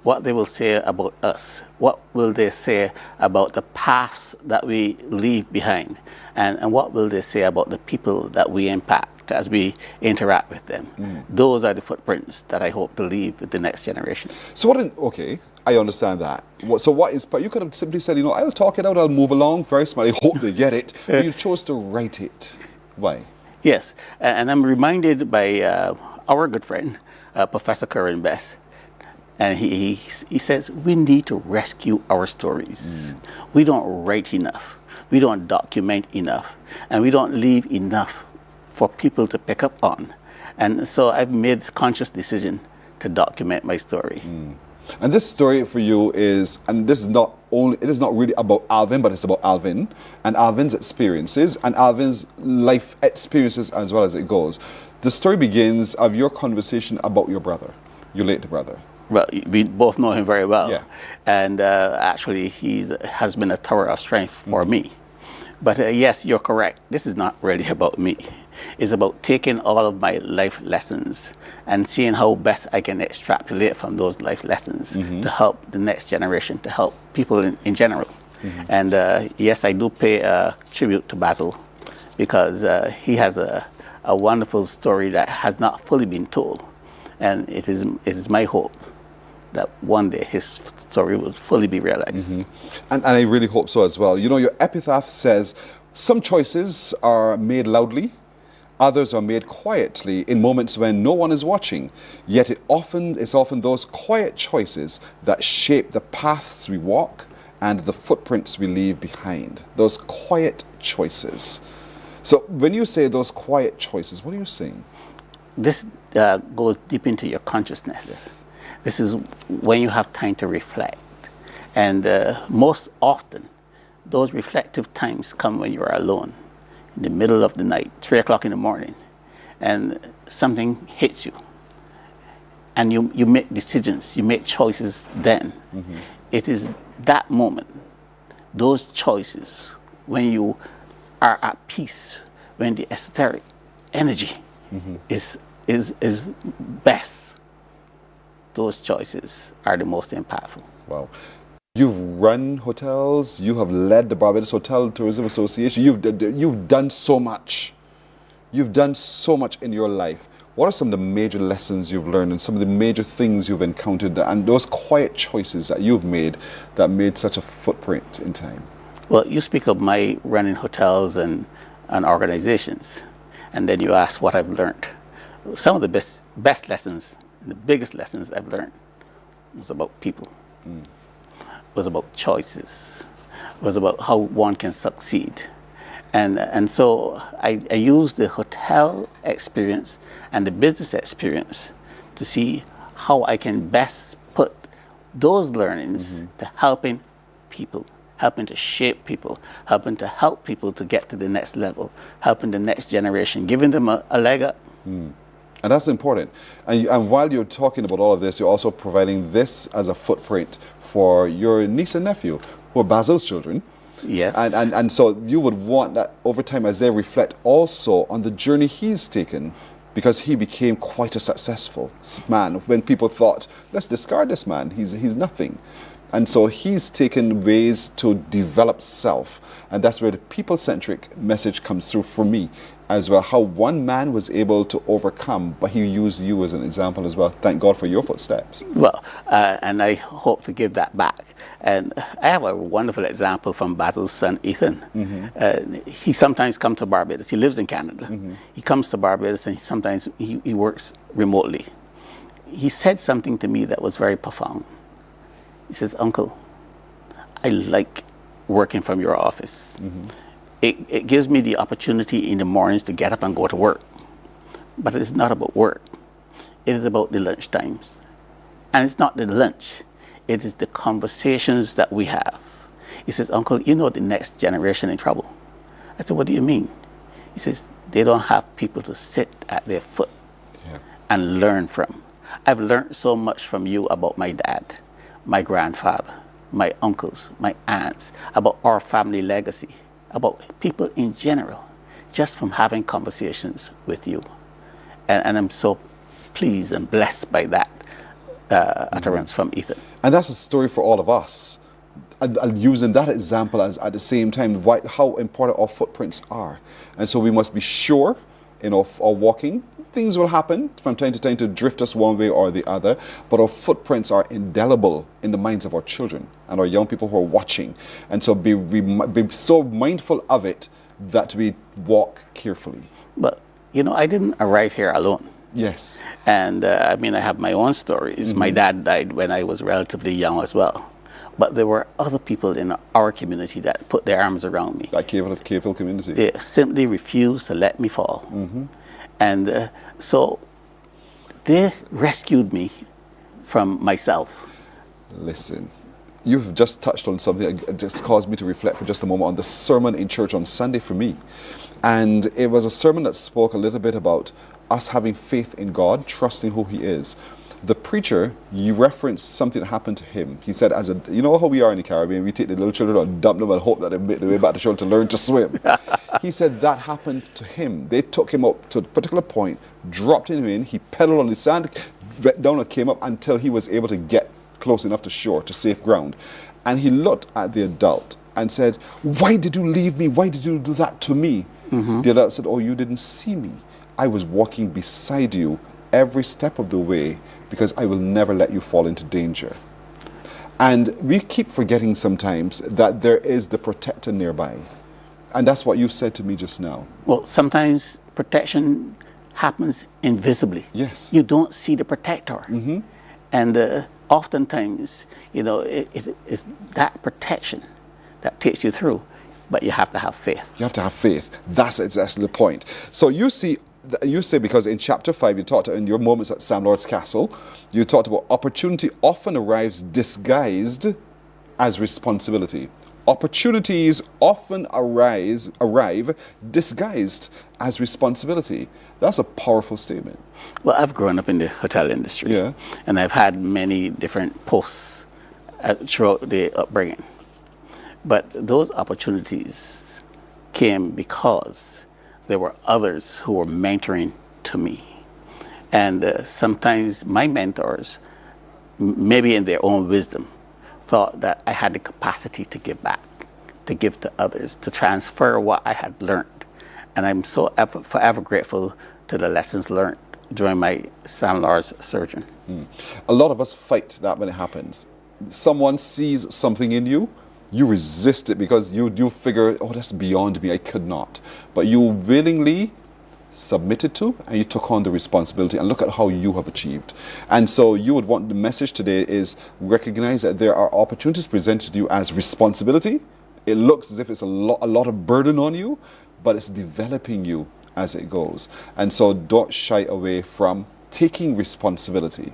What they will say about us? What will they say about the paths that we leave behind? And what will they say about the people that we impact as we interact with them? Those are the footprints that I hope to leave with the next generation. So okay, I understand that. So what inspired, you could have simply said, I'll talk it out, I'll move along, very smart, I hope they get it. But you chose to write it. Why? Yes, and I'm reminded by our good friend, Professor Curran Best. And he says, we need to rescue our stories. We don't write enough. We don't document enough. And we don't leave enough for people to pick up on. And so I've made a conscious decision to document my story. And this story for you is, and this is not only, it is not really about Alvin, but it's about Alvin and Alvin's experiences and Alvin's life experiences as well as it goes. The story begins of your conversation about your brother, your late brother. Well, we both know him very well. Yeah. And actually, he has been a tower of strength for me. But yes, you're correct. This is not really about me. It's about taking all of my life lessons and seeing how best I can extrapolate from those life lessons to help the next generation, to help people in general. And yes, I do pay a tribute to Basil because he has a wonderful story that has not fully been told. And it is my hope that one day his story will fully be realized. And I really hope so as well. You know, your epitaph says, some choices are made loudly, others are made quietly in moments when no one is watching. Yet it's often those quiet choices that shape the paths we walk and the footprints we leave behind. Those quiet choices. So when you say those quiet choices, what are you saying? This goes deep into your consciousness. Yes. This is when you have time to reflect. And most often, those reflective times come when you're alone, in the middle of the night, 3 o'clock in the morning, and something hits you. And you make decisions, you make choices then. It is that moment, those choices, when you are at peace, when the esoteric energy is best, those choices are the most impactful. Wow. You've run hotels, you have led the Barbados Hotel Tourism Association, you've done so much. You've done so much in your life. What are some of the major lessons you've learned and some of the major things you've encountered and those quiet choices that you've made that made such a footprint in time? Well, you speak of my running hotels and organizations, and then you ask what I've learned. Some of the best lessons, the biggest lessons I've learned was about people. Was about choices, was about how one can succeed. And so I use the hotel experience and the business experience to see how I can best put those learnings to helping people, helping to shape people, helping to help people to get to the next level, helping the next generation, giving them a leg up. And that's important. And while you're talking about all of this, you're also providing this as a footprint for your niece and nephew, who are Basil's children. Yes. And so you would want that over time as they reflect also on the journey he's taken, because he became quite a successful man. When people thought, let's discard this man, he's nothing. And so he's taken ways to develop self. And that's where the people-centric message comes through for me as well, how one man was able to overcome, but he used you as an example as well. Thank God for your footsteps. Well, and I hope to give that back. And I have a wonderful example from Basil's son, Ethan. He sometimes comes to Barbados. He lives in Canada. He comes to Barbados and sometimes he works remotely. He said something to me that was very profound. He says, "Uncle, I like working from your office. It gives me the opportunity in the mornings to get up and go to work. But it's not about work. It is about the lunch times. And it's not the lunch. It is the conversations that we have." He says, "Uncle, you know the next generation in trouble." I said, "What do you mean?" He says, "They don't have people to sit at their foot and learn from. I've learned so much from you about my dad, my grandfather, my uncles, my aunts, about our family legacy, about people in general, just from having conversations with you." And I'm so pleased and blessed by that utterance from Ethan. And that's a story for all of us. And using that example as at the same time, how important our footprints are. And so we must be sure in our walking. Things will happen from time to time to drift us one way or the other, but our footprints are indelible in the minds of our children and our young people who are watching. And so be so mindful of it that we walk carefully. But, you know, I didn't arrive here alone. Yes. And I mean, I have my own stories. My dad died when I was relatively young as well. But there were other people in our community that put their arms around me. That Caveville community. They simply refused to let me fall. And so this rescued me from myself. Listen, you've just touched on something that just caused me to reflect for just a moment on the sermon in church on Sunday for me. And it was a sermon that spoke a little bit about us having faith in God, trusting who He is. The preacher, you referenced something that happened to him. He said, you know how we are in the Caribbean, we take the little children and dump them and hope that they make their way back to shore to learn to swim. He said that happened to him. They took him up to a particular point, dropped him in, he pedaled on the sand, went down and came up until he was able to get close enough to shore, to safe ground. And he looked at the adult and said, "Why did you leave me? Why did you do that to me?" The adult said, "Oh, you didn't see me. I was walking beside you every step of the way because I will never let you fall into danger." And we keep forgetting sometimes that there is the protector nearby. And that's what you said to me just now. Well, sometimes protection happens invisibly. Yes. You don't see the protector. And oftentimes, you know, it's that protection that takes you through, but you have to have faith. You have to have faith. That's exactly the point. So you say, because in chapter 5, you talked in your moments at Sam Lord's Castle, you talked about opportunity often arrives disguised as responsibility. Opportunities often arrive disguised as responsibility. That's a powerful statement. Well, I've grown up in the hotel industry, and I've had many different posts throughout the upbringing. But those opportunities came because there were others who were mentoring to me. And sometimes my mentors, maybe in their own wisdom, thought that I had the capacity to give back, to give to others, to transfer what I had learned. And I'm so forever grateful to the lessons learned during my Sam Lord's sojourn. A lot of us fight that when it happens. Someone sees something in you, you resist it because you figure, oh, that's beyond me, I could not. But you willingly submitted to, and you took on the responsibility, and look at how you have achieved. And so you would want the message today is recognize that there are opportunities presented to you as responsibility. It looks as if it's a lot of burden on you, but it's developing you as it goes. And so don't shy away from taking responsibility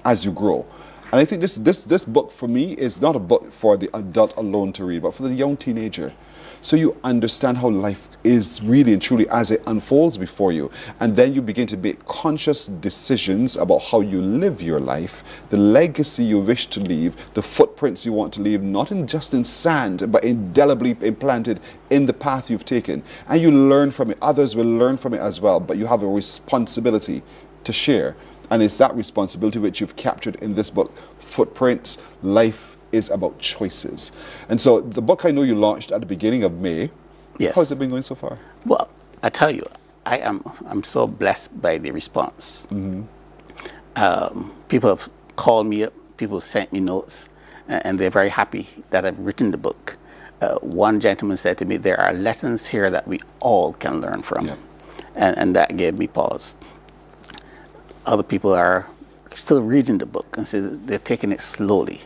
as you grow. And I think this book for me is not a book for the adult alone to read, but for the young teenager. So you understand how life is really and truly as it unfolds before you. And then you begin to make conscious decisions about how you live your life, the legacy you wish to leave, the footprints you want to leave, not just in sand, but indelibly implanted in the path you've taken. And you learn from it. Others will learn from it as well, but you have a responsibility to share. And it's that responsibility which you've captured in this book, Footprints. Life is about choices. And so the book I know you launched at the beginning of May. Yes. How's it been going so far? Well, I tell you, I'm so blessed by the response. People have called me up, people sent me notes, and they're very happy that I've written the book. One gentleman said to me, there are lessons here that we all can learn from. And that gave me pause. Other people are still reading the book and say they're taking it slowly.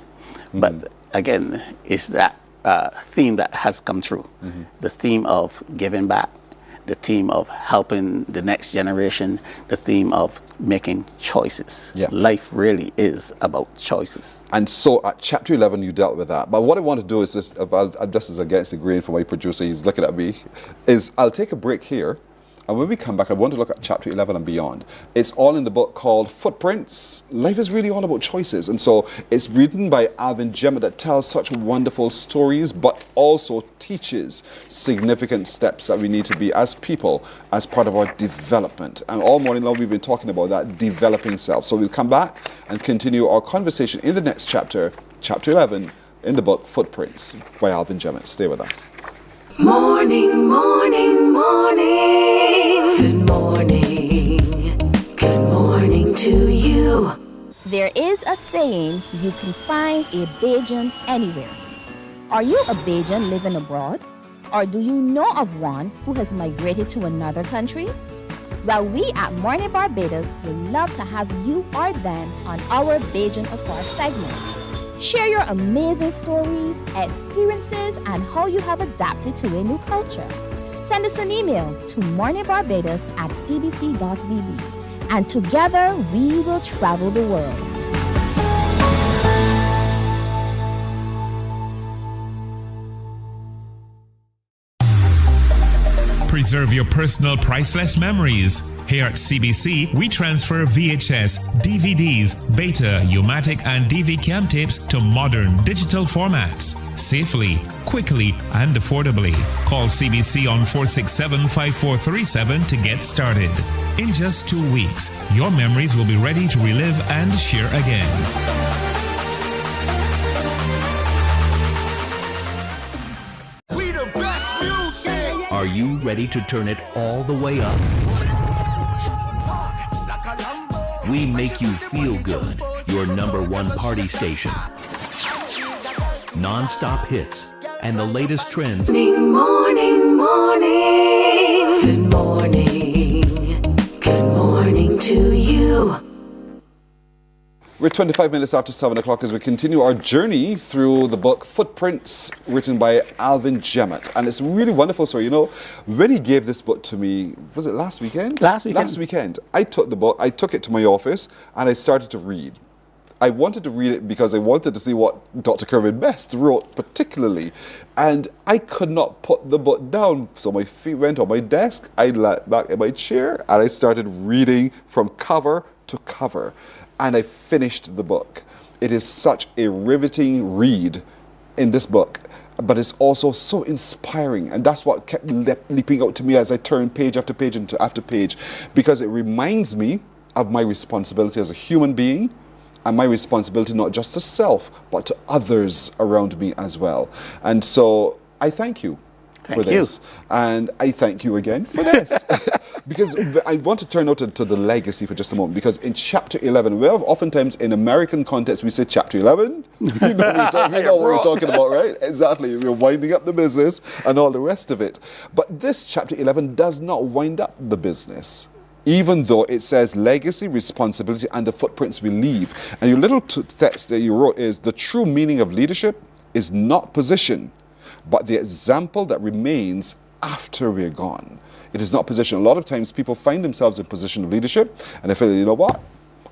But again, it's that theme that has come through. The theme of giving back, the theme of helping the next generation, the theme of making choices. Life really is about choices. And so at chapter 11, you dealt with that. But what I want to do is this, this is against the grain for my producer, he's looking at me, is I'll take a break here. And when we come back, I want to look at chapter 11 and beyond. It's all in the book called Footprints. Life is really all about choices. And so it's written by Alvin Gemma that tells such wonderful stories, but also teaches significant steps that we need to be as people, as part of our development. And all morning long, we've been talking about that developing self. So we'll come back and continue our conversation in the next chapter, chapter 11, in the book Footprints by Alvin Gemma. Stay with us. Morning, morning, morning. Good morning. Good morning to you. There is a saying, you can find a Bajan anywhere. Are you a Bajan living abroad? Or do you know of one who has migrated to another country? Well, we at Mornin Barbados would love to have you or them on our Bajan Afar segment. Share your amazing stories, experiences, and how you have adapted to a new culture. Send us an email to morninbarbados@cbc.vb, and together we will travel the world. Preserve your personal priceless memories. Here at CBC, we transfer VHS, DVDs, Beta, U-matic, and DV cam tapes to modern digital formats. Safely, quickly, and affordably. Call CBC on 467-5437 to get started. In just 2 weeks, your memories will be ready to relive and share again. Are you ready to turn it all the way up? We make you feel good. Your #1 party station. Non-stop hits and the latest trends. Morning, morning, morning. Good morning. Good morning to you. We're 25 minutes after 7 o'clock as we continue our journey through the book Footprints, written by Alvin Jemmett. And it's a really wonderful story. You know, when he gave this book to me, was it last weekend? Last weekend. Last weekend. I took the book, I took it to my office, and I started to read. I wanted to read it because I wanted to see what Dr. Kerwin Best wrote particularly. And I could not put the book down. So my feet went on my desk, I leant back in my chair, and I started reading from cover to cover. And I finished the book. It is such a riveting read in this book, but it's also so inspiring. And that's what kept leaping out to me as I turned page after page after page, because it reminds me of my responsibility as a human being, and my responsibility not just to self, but to others around me as well. And so I thank you for this. And I thank you again for this. Because I want to turn out to the legacy for just a moment, because in chapter 11, well, oftentimes in American context, we say chapter 11. We know what we're talking about, right? Exactly. We're winding up the business and all the rest of it. But this chapter 11 does not wind up the business, even though it says legacy, responsibility, and the footprints we leave. And your little text that you wrote is, the true meaning of leadership is not position, but the example that remains after we're gone. It is not position. A lot of times people find themselves in position of leadership and they feel, you know what?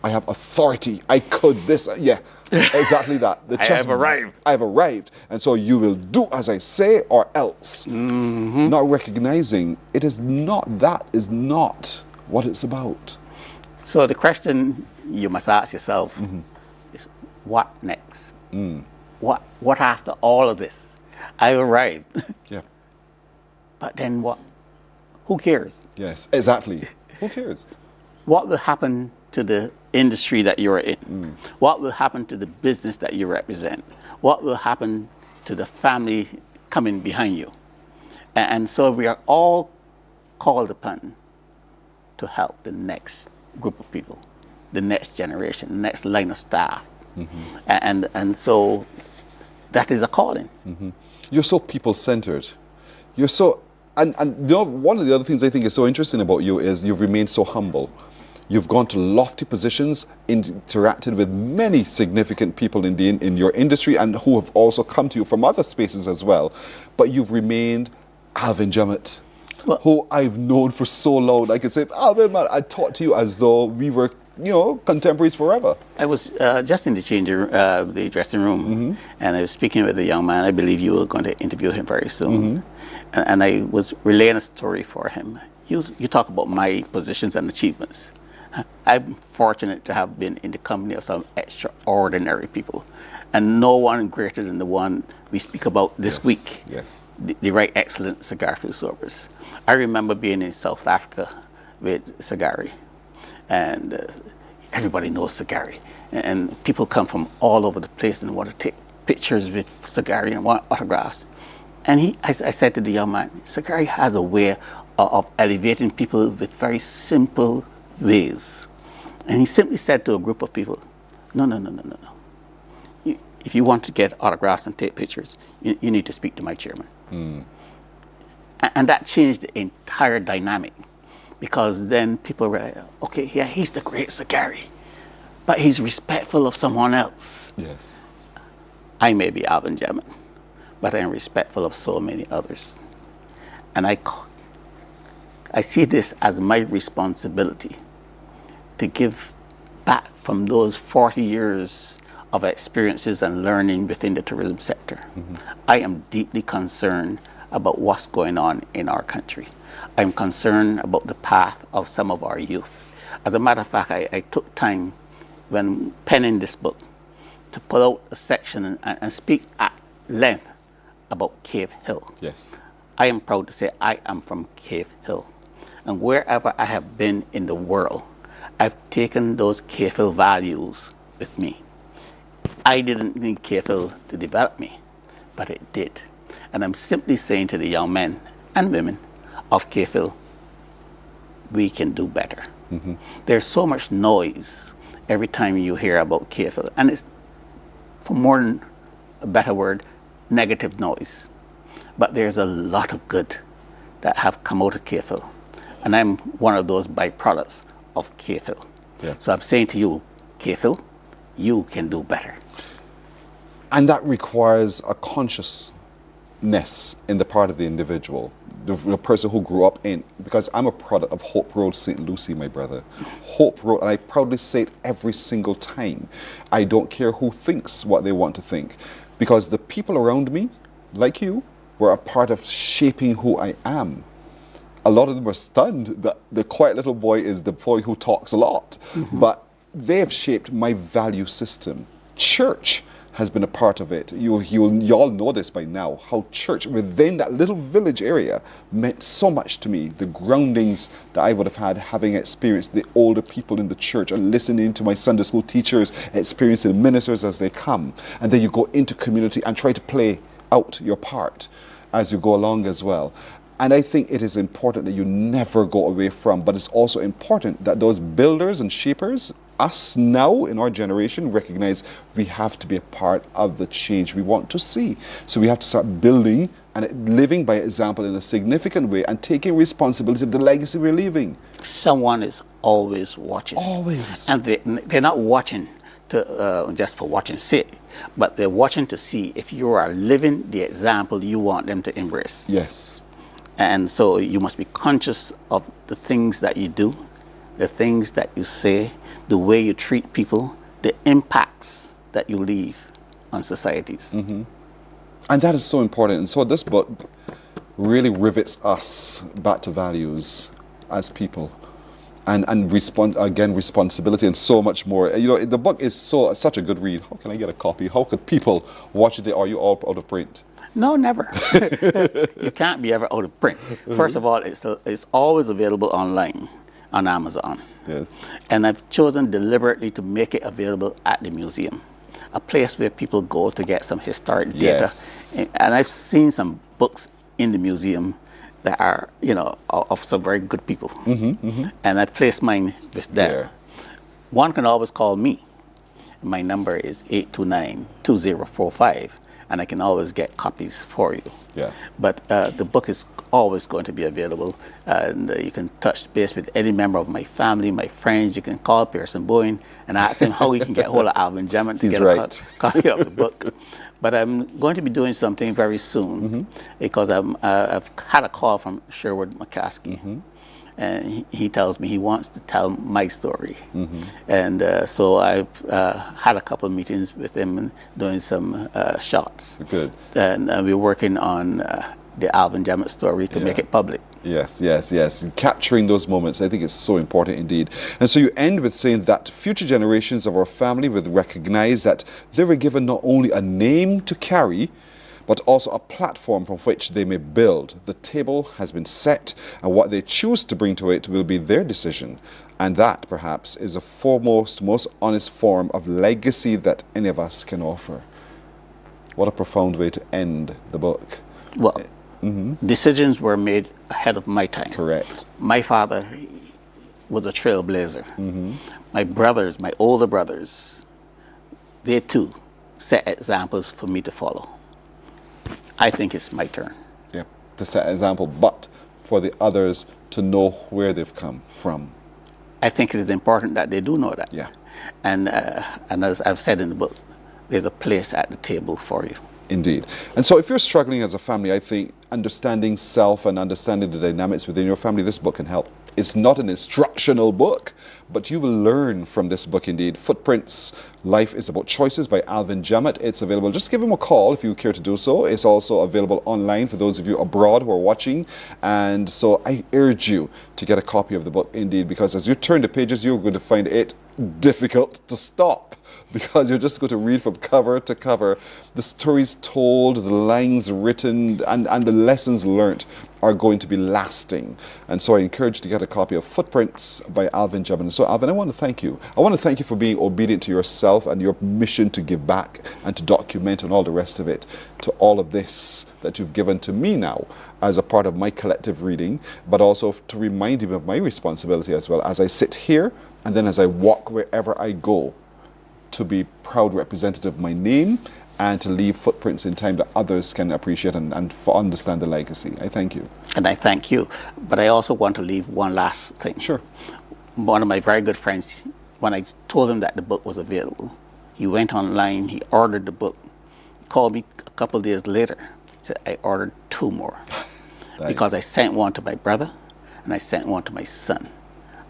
I have authority. I could this. Yeah, exactly that. I have arrived. I have arrived. And so you will do as I say or else. Mm-hmm. Not recognizing it is not, that is not what it's about. So the question you must ask yourself is, what next? What after all of this? I arrived. Yeah. But then what? Who cares? Yes, exactly. Who cares? What will happen to the industry that you're in? What will happen to the business that you represent? What will happen to the family coming behind you? And so we are all called upon to help the next group of people, the next generation, the next line of staff. And so that is a calling. You're so people-centered. You're so, and you know, one of the other things I think is so interesting about you is you've remained so humble. You've gone to lofty positions, interacted with many significant people in your industry, and who have also come to you from other spaces as well. But you've remained Alvin Jemmett, who I've known for so long. I could say, Alvin, man, I talked to you as though we were, you know, contemporaries forever. I was just in the dressing room, and I was speaking with a young man. I believe you were going to interview him very soon. And I was relaying a story for him. You talk about my positions and achievements. I'm fortunate to have been in the company of some extraordinary people, and no one greater than the one we speak about this week. Yes. The right excellent cigar food servers. I remember being in South Africa with Sagari, and everybody knows Sagari, and people come from all over the place and want to take pictures with Sagari and want autographs. And I said to the young man, Sagari has a way of elevating people with very simple ways. And he simply said to a group of people, no. If you want to get autographs and take pictures, you need to speak to my chairman. And that changed the entire dynamic, because then people were, okay, yeah, he's the great Sagari, but he's respectful of someone else. Yes. I may be Alvin Jemmett, but I'm respectful of so many others. And I see this as my responsibility to give back from those 40 years of experiences and learning within the tourism sector. I am deeply concerned about what's going on in our country. I'm concerned about the path of some of our youth. As a matter of fact, I took time when penning this book to pull out a section and speak at length about Cave Hill. Yes. I am proud to say I am from Cave Hill. And wherever I have been in the world, I've taken those Cave Hill values with me. I didn't need Cave Hill to develop me, but it did. And I'm simply saying to the young men and women of Cave Hill, we can do better. Mm-hmm. There's so much noise every time you hear about Cave Hill. And it's, for more than a better word, negative noise. But there's a lot of good that have come out of Cave Hill. And I'm one of those byproducts of Cave Hill. Yeah. So I'm saying to you, Cave Hill, you can do better. And that requires a consciousness in the part of the individual, the person who grew up in, because I'm a product of Hope Road, St. Lucie, my brother. Hope Road, and I proudly say it every single time. I don't care who thinks what they want to think, because the people around me, like you, were a part of shaping who I am. A lot of them are stunned that the quiet little boy is the boy who talks a lot, but they have shaped my value system. Church has been a part of it. You all know this by now, how church within that little village area meant so much to me. The groundings that I would have had having experienced the older people in the church and listening to my Sunday school teachers, experiencing the ministers as they come. And then you go into community and try to play out your part as you go along as well. And I think it is important that you never go away from, but it's also important that those builders and shapers, us now in our generation, recognize we have to be a part of the change we want to see. So we have to start building and living by example in a significant way and taking responsibility of the legacy we're leaving. Someone is always watching. Always. And they're not watching to just for watching's sake, but they're watching to see if you are living the example you want them to embrace. Yes. And so you must be conscious of the things that you do, the things that you say, the way you treat people, the impacts that you leave on societies. Mm-hmm. And that is so important. And so this book really rivets us back to values as people. And responsibility and so much more. You know, the book is such a good read. How can I get a copy? How could people watch it? Are you all out of print? No, never. You can't be ever out of print. First of all, it's always available online on Amazon. Yes. And I've chosen deliberately to make it available at the museum, a place where people go to get some historic data. Yes. And I've seen some books in the museum that are, you know, of some very good people. And I've placed mine with them. Yeah. One can always call me. My number is 829-2045. And I can always get copies for you. Yeah. But the book is always going to be available, and you can touch base with any member of my family, my friends. You can call Pearson Bowen and ask him how he can get hold of Alvin Jemmett to get a copy of the book. But I'm going to be doing something very soon because I've had a call from Sherwood McCaskey. And he tells me he wants to tell my story. And so I've had a couple of meetings with him and doing some shots. Good. And we're working on the Alvin Jemmett story to make it public. Yes. Capturing those moments, I think it's so important indeed. And so you end with saying that future generations of our family will recognize that they were given not only a name to carry, but also a platform from which they may build. The table has been set, and what they choose to bring to it will be their decision. And that, perhaps, is the foremost, most honest form of legacy that any of us can offer. What a profound way to end the book. Well, decisions were made ahead of my time. Correct. My father was a trailblazer. My brothers, my older brothers, they too set examples for me to follow. I think it's my turn. Yeah, to set an example, but for the others to know where they've come from. I think it is important that they do know that. Yeah. And as I've said in the book, there's a place at the table for you. Indeed. And so if you're struggling as a family, I think understanding self and understanding the dynamics within your family, this book can help. It's not an instructional book, but you will learn from this book indeed. Footprints, Life is About Choices by Alvin Jamet. It's available. Just give him a call if you care to do so. It's also available online for those of you abroad who are watching. And so I urge you to get a copy of the book indeed, because as you turn the pages, you're going to find it difficult to stop, because you're just going to read from cover to cover. The stories told, the lines written, and the lessons learnt are going to be lasting. And so I encourage you to get a copy of Footprints by Alvin Jamet. So Alvin, I want to thank you. I want to thank you for being obedient to yourself and your mission to give back and to document and all the rest of it, to all of this that you've given to me now as a part of my collective reading, but also to remind me of my responsibility as well as I sit here and then as I walk wherever I go, to be proud representative of my name and to leave footprints in time that others can appreciate and understand the legacy. I thank you. And I thank you. But I also want to leave one last thing. Sure. One of my very good friends, when I told him that the book was available, he went online, he ordered the book, he called me a couple of days later, he said, I ordered 2 more. Nice. Because I sent one to my brother and I sent one to my son.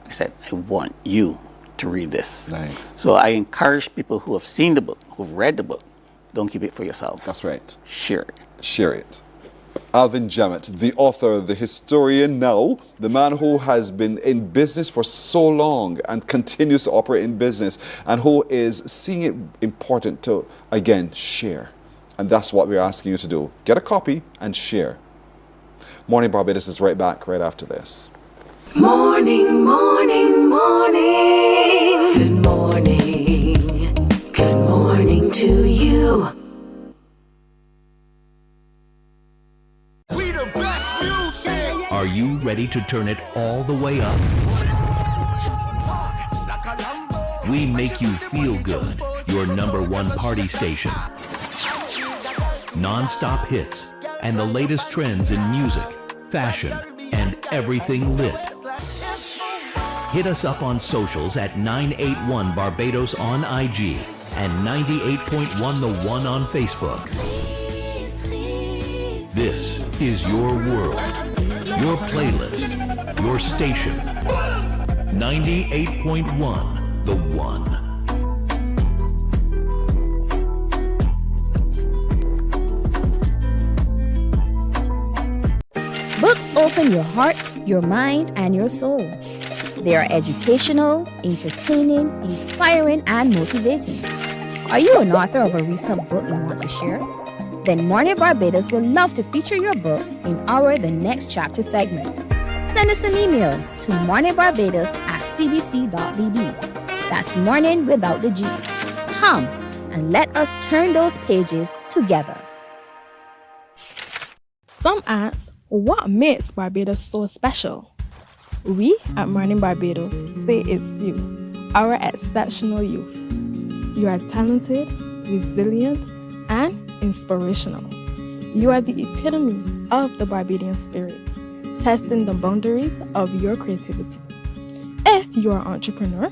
I said, I want you to read this. Nice. So I encourage people who have seen the book, who've read the book, don't keep it for yourself. That's right. Share it. Share it. Alvin Jamet, the author, the historian now, the man who has been in business for so long and continues to operate in business, and who is seeing it important to, again, share. And that's what we're asking you to do. Get a copy and share. Morning Barbados is right back right after this. Morning, morning, morning. Good morning. Good morning to you. We the best music. Are you ready to turn it all the way up? We make you feel good. Your #1 party station. Non-stop hits and the latest trends in music, fashion, and everything lit. Hit us up on socials at 981 Barbados on IG and 98.1 The One on Facebook. This is your world, your playlist, your station. 98.1 The One. Books open your heart, your mind, and your soul. They are educational, entertaining, inspiring, and motivating. Are you an author of a recent book you want to share? Then Mornin Barbados would love to feature your book in our The Next Chapter segment. Send us an email to morninbarbados@cbc.bb. That's morning without the G. Come and let us turn those pages together. Some ask, what makes Barbados so special? We at Mornin Barbados say it's you, our exceptional youth. You are talented, resilient, and inspirational. You are the epitome of the Barbadian spirit, testing the boundaries of your creativity. If you are an entrepreneur,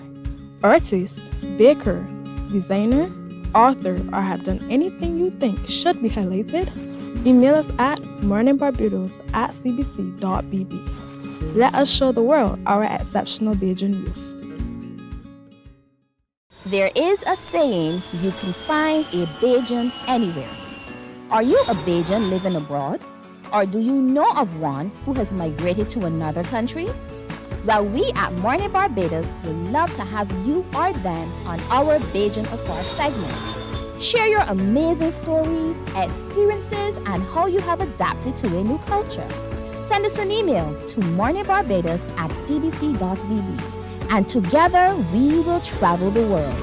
artist, baker, designer, author, or have done anything you think should be highlighted, email us at morninbarbados@cbc.bb. Let us show the world our exceptional Bajan youth. There is a saying, you can find a Bajan anywhere. Are you a Bajan living abroad? Or do you know of one who has migrated to another country? Well, we at Mornin Barbados would love to have you or them on our Bajan Afar segment. Share your amazing stories, experiences, and how you have adapted to a new culture. Send us an email to morninbarbados@cbc.bb, and together we will travel the world.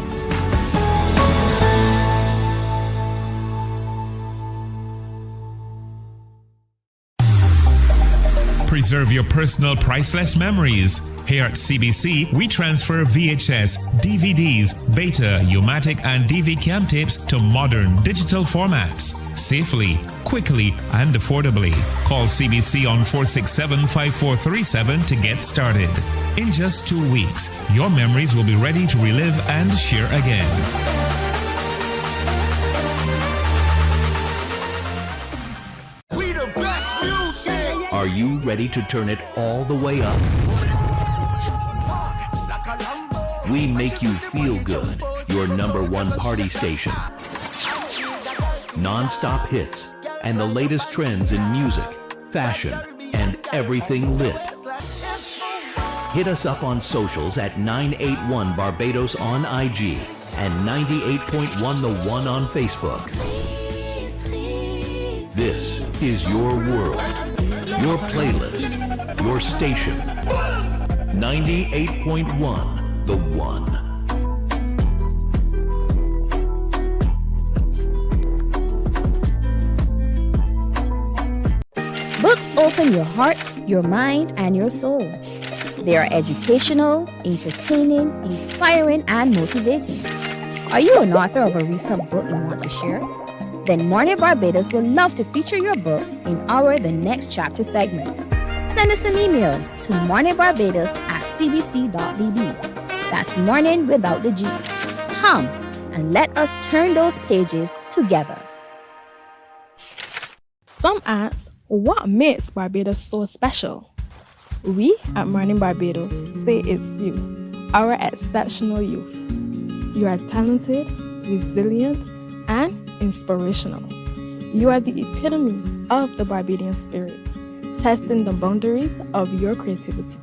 Preserve your personal priceless memories. Here at CBC, we transfer VHS, DVDs, Beta, U-matic, and DV cam tapes to modern digital formats. Safely, quickly, and affordably. Call CBC on 467-5437 to get started. In just 2 weeks, your memories will be ready to relive and share again. We the best music. Are you ready to turn it all the way up? We make you feel good. Your #1 party station. Non-stop hits and the latest trends in music, fashion, and everything lit. Hit us up on socials at 981 Barbados on IG and 98.1 The One on Facebook. This is your world, your playlist, your station. 98.1 The One. Books open your heart, your mind, and your soul. They are educational, entertaining, inspiring, and motivating. Are you an author of a recent book you want to share? Then Mornin Barbados would love to feature your book in our The Next Chapter segment. Send us an email to morninbarbados@cbc.bb. That's morning without the G. Come and let us turn those pages together. Some ask, what makes Barbados so special? We at Mornin Barbados say it's you, our exceptional youth. You are talented, resilient, and inspirational. You are the epitome of the Barbadian spirit, testing the boundaries of your creativity.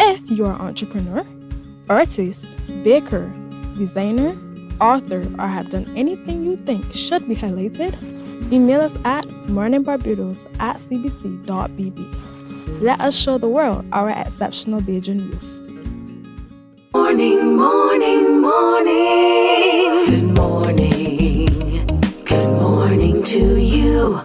If you are an entrepreneur, artist, baker, designer, author, or have done anything you think should be highlighted, email us at morninbarbados@cbc.bb. Let us show the world our exceptional Bajan youth. Morning, morning, morning. Good morning. Good morning to you.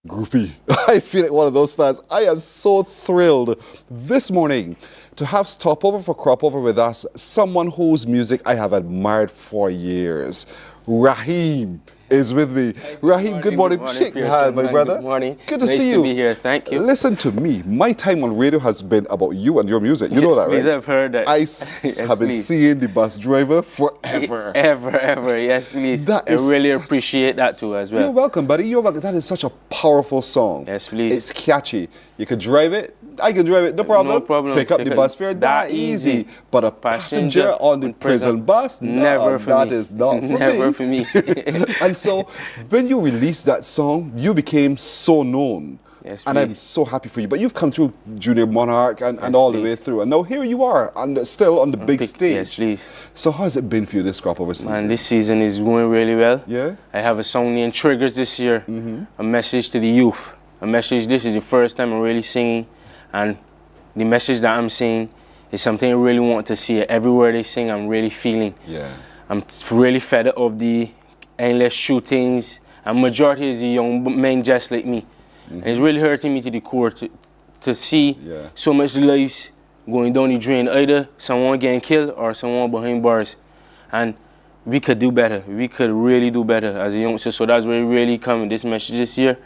Groupie. I feel like one of those fans. I am so thrilled this morning to have stopover for Cropover with us, someone whose music I have admired for years. Raheem is with me. Raheem, good morning. Shake the hand, my brother. Good morning. Good to nice see you. to be here. Thank you. Listen to me. My time on radio has been about you and your music. You know that, right? Please, I've heard that. I Yes, have been please. seeing the bus driver forever. Ever. Yes, please. That I is really such- appreciate that too as well. You're welcome, buddy. You're welcome. That is such a powerful song. Yes, please. It's catchy. You can drive it. I can drive it. No problem. No problem. Pick up Pick the up- bus fare. That easy. But a passenger on the prison bus? No, Never for that me. is not for Never me. for me. And so, when you released that song, you became so known. Yes, and I'm please. so happy for you. But you've come through Junior Monarch and all the way through. And now here you are, and still on the big stage. Yes, please. So how has it been for you this crop over season? Man, this season is going really well. Yeah? I have a song named Triggers this year. A message to the youth. A message, this is the first time I'm really singing. And the message that I'm saying is something I really want to see. Every word they sing, I'm really feeling. Yeah. I'm really fed up of the endless shootings. And majority is the young men just like me. And it's really hurting me to the core to see so much lives going down the drain. Either someone getting killed or someone behind bars. And we could do better. We could really do better as a youngster. So that's where it really coming, this message this year,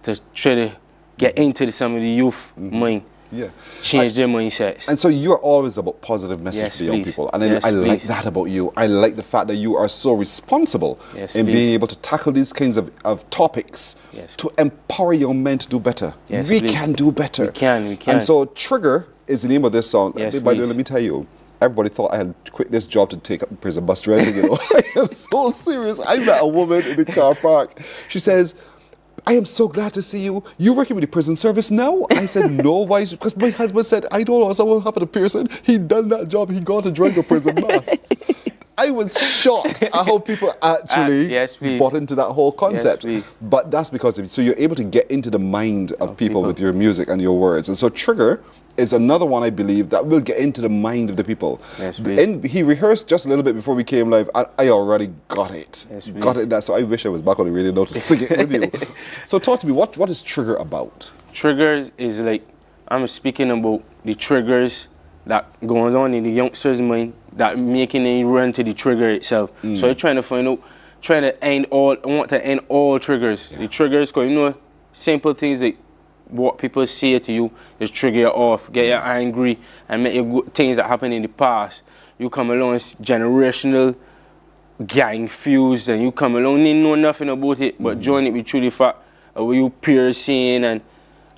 to try to get into some of the youth mind. Yeah. Change their mindsets. And so you're always about positive message Yes, for young please. people. And Yes, I like please. that about you. I like the fact that you are so responsible Yes, in please. being able to tackle these kinds of topics to empower young men to do better. Yes, we please. can do better. We can. And so Trigger is the name of this song. Yes, By the way, please. let me tell you, everybody thought I had quit this job to take up prison bus driving. You know, I am so serious. I met a woman in the car park. She says, I am so glad to see you. You working with the prison service now? I said, no, why? Because my husband said, I don't know, something happened to Pearson. He done that job. He got to drive a prison bus. I was shocked at how people actually Yes, please. bought into that whole concept. please. But that's because of, so you're able to get into the mind of people with your music and your words. And so Trigger is another one, I believe, that will get into the mind of the people. Yes, please. And he rehearsed just a little bit before we came live, and I already got it. Yes, please. Got it. That, so I wish I was back on the radio now to sing it with you. So talk to me, what is Trigger about? Triggers is like, I'm speaking about the triggers that goes on in the youngster's mind that making it run to the trigger itself. So I'm trying to find out, I want to end all triggers. The triggers, because you know, simple things like what people say to you just trigger you off, get you angry, and make you things that happened in the past. You come along, it's generational, gang fused, and you come along, didn't know nothing about it, but join it with through the fact of what you peers seeing, and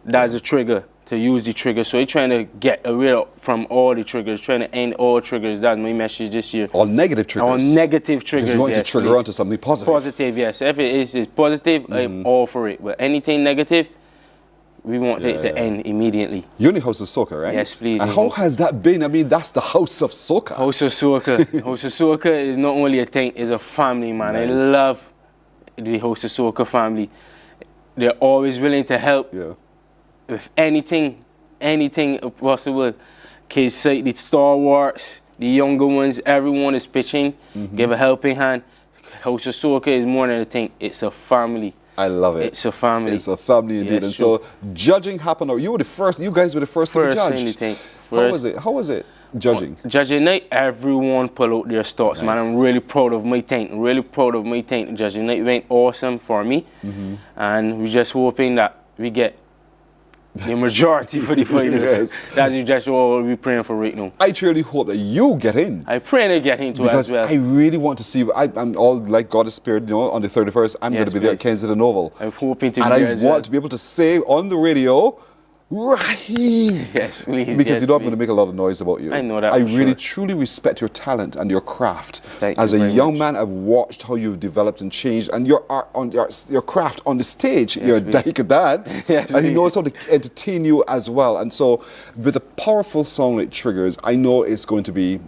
that's a trigger. to use the triggers. So we're trying to get rid from all the triggers, trying to end all triggers. That's my message this year. All negative triggers. All negative triggers. Because we want yes, to trigger please. onto something positive. Positive, yes. If it is positive, I'm all for it. But anything negative, we want it to end immediately. You're in the House of Soca, right? Yes, please. And how has that been? I mean, that's the House of Soca. House of Soca. House of Soca is not only a thing, it's a family, man. Nice. I love the House of Soca family. They're always willing to help with anything possible. Kids like the Star Wars, the younger ones, everyone is pitching, give a helping hand. House of Soca is more than a thing, it's a family. I love it. It's a family. It's a family indeed. Yes, and sure. so judging happened, or you guys were the first to be judged. Anything. How was it judging? Judging night, everyone pull out their stops, man. I'm really proud of my team. Really proud of my team. Judging night went awesome for me. And we're just hoping that we get the majority for the finals. Yes. That's just what we're praying for right now. I truly hope that you get in. I pray to get into because as well. I really want to see. I'm all like God is spirit. On the 31st, I'm going to be there at Kensington Oval. I'm hoping to be and there I as want well. to be able to say on the radio, Raheem. Yes, please. Because you know I'm going to make a lot of noise about you. I know that. I for really sure. truly respect your talent and your craft. Thank As you a very young much. man, I've watched how you've developed and changed, and your art on your craft on the stage. Yes, You're please. he can dance, Yes, and he please. knows how to entertain you as well. And so, with a powerful song like Triggers, I know it's going to be.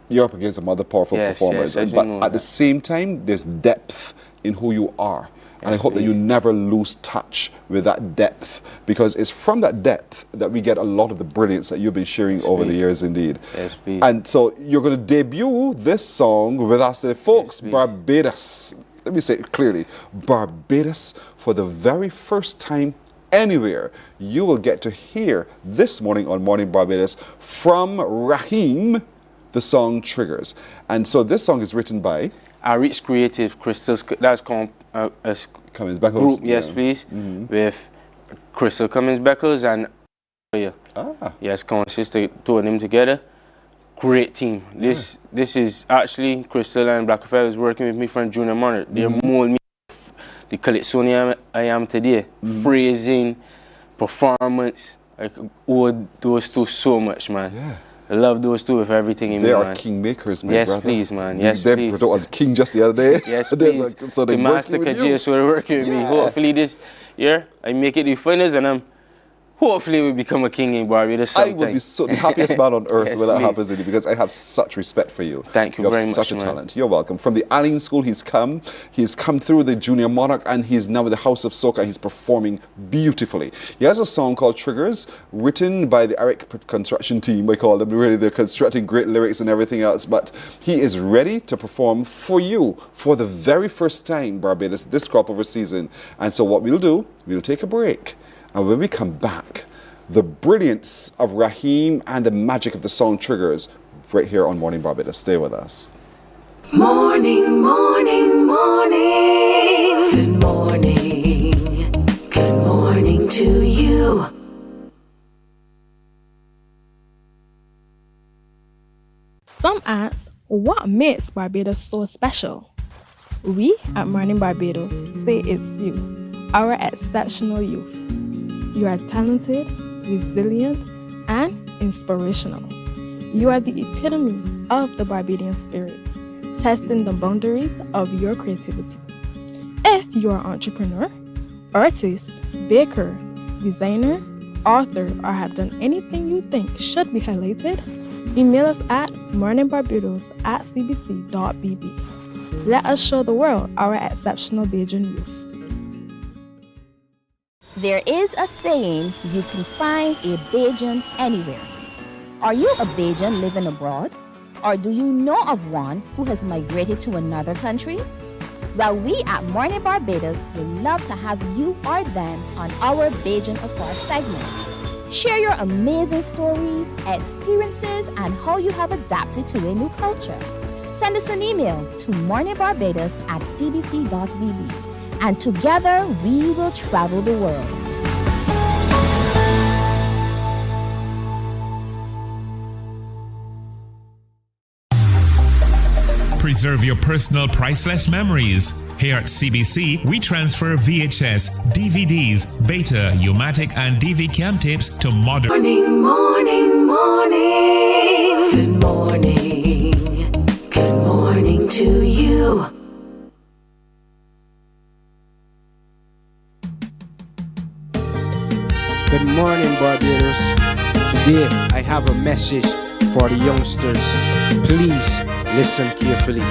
You're up against some other powerful Yes, performers, yes, but know at the that. same time, there's depth in who you are. And I hope that you never lose touch with that depth, because it's from that depth that we get a lot of the brilliance that you've been sharing over the years indeed. Yes, please. And so you're going to debut this song with us today, folks, Barbados. Let me say it clearly. Barbados, for the very first time anywhere, you will get to hear this morning on Morning Barbados from Raheem, the song Triggers. And so this song is written by Reach Creative Crystals. That's called Cummins Beckles. Group, yes, please, with Crystal Cummins Beckles and yes, consists of two of them together. Great team. This is actually Crystal and Blackfell is working with me from Junior Monarch. They mold me the Calypsonian I am today. Phrasing, performance, like owe those two so much, man. Yeah. I love those two with everything in me, They are man. kingmakers, my yes, brother. please, man. Yes, they please. brought on King just the other day. Yes, There's please. so they're the working Master with you. Kajay, so they're working with me. Hopefully this year I make it the finals and I'm hopefully we become a king in Barbados I sometime. will be the happiest man on earth Yes, when that please. happens, Eddie, because I have such respect for you. Thank you have very much, such a man. talent. You're welcome. From the Allen School, he's come through the Junior Monarch, and he's now with the House of Soca. He's performing beautifully. He has a song called Triggers, written by the Eric construction team. I call them. Really, they're constructing great lyrics and everything else. But he is ready to perform for you for the very first time, Barbados, this crop over season. And so what we'll do, we'll take a break, and when we come back, the brilliance of Raheem and the magic of the song Triggers right here on Morning Barbados. Stay with us. Morning, morning, morning. Good morning. Good morning to you. Some ask, what makes Barbados so special? We at Mornin Barbados say it's you, our exceptional youth. You are talented, resilient, and inspirational. You are the epitome of the Barbadian spirit, testing the boundaries of your creativity. If you are an entrepreneur, artist, baker, designer, author, or have done anything you think should be highlighted, email us at morninbarbados@cbc.bb. Let us show the world our exceptional Bajan youth. There is a saying, you can find a Bajan anywhere. Are you a Bajan living abroad? Or do you know of one who has migrated to another country? Well, we at Mornin Barbados would love to have you or them on our Bajan Affairs segment. Share your amazing stories, experiences, and how you have adapted to a new culture. Send us an email to morninbarbados@cbc.bb. And together we will travel the world. Preserve your personal priceless memories. Here at CBC, we transfer VHS, DVDs, Beta, U-matic, and DV cam tapes to modern. Morning, morning, morning. Good morning. Good morning to you. Good morning, Barbados. Today, I have a message for the youngsters. Please listen carefully.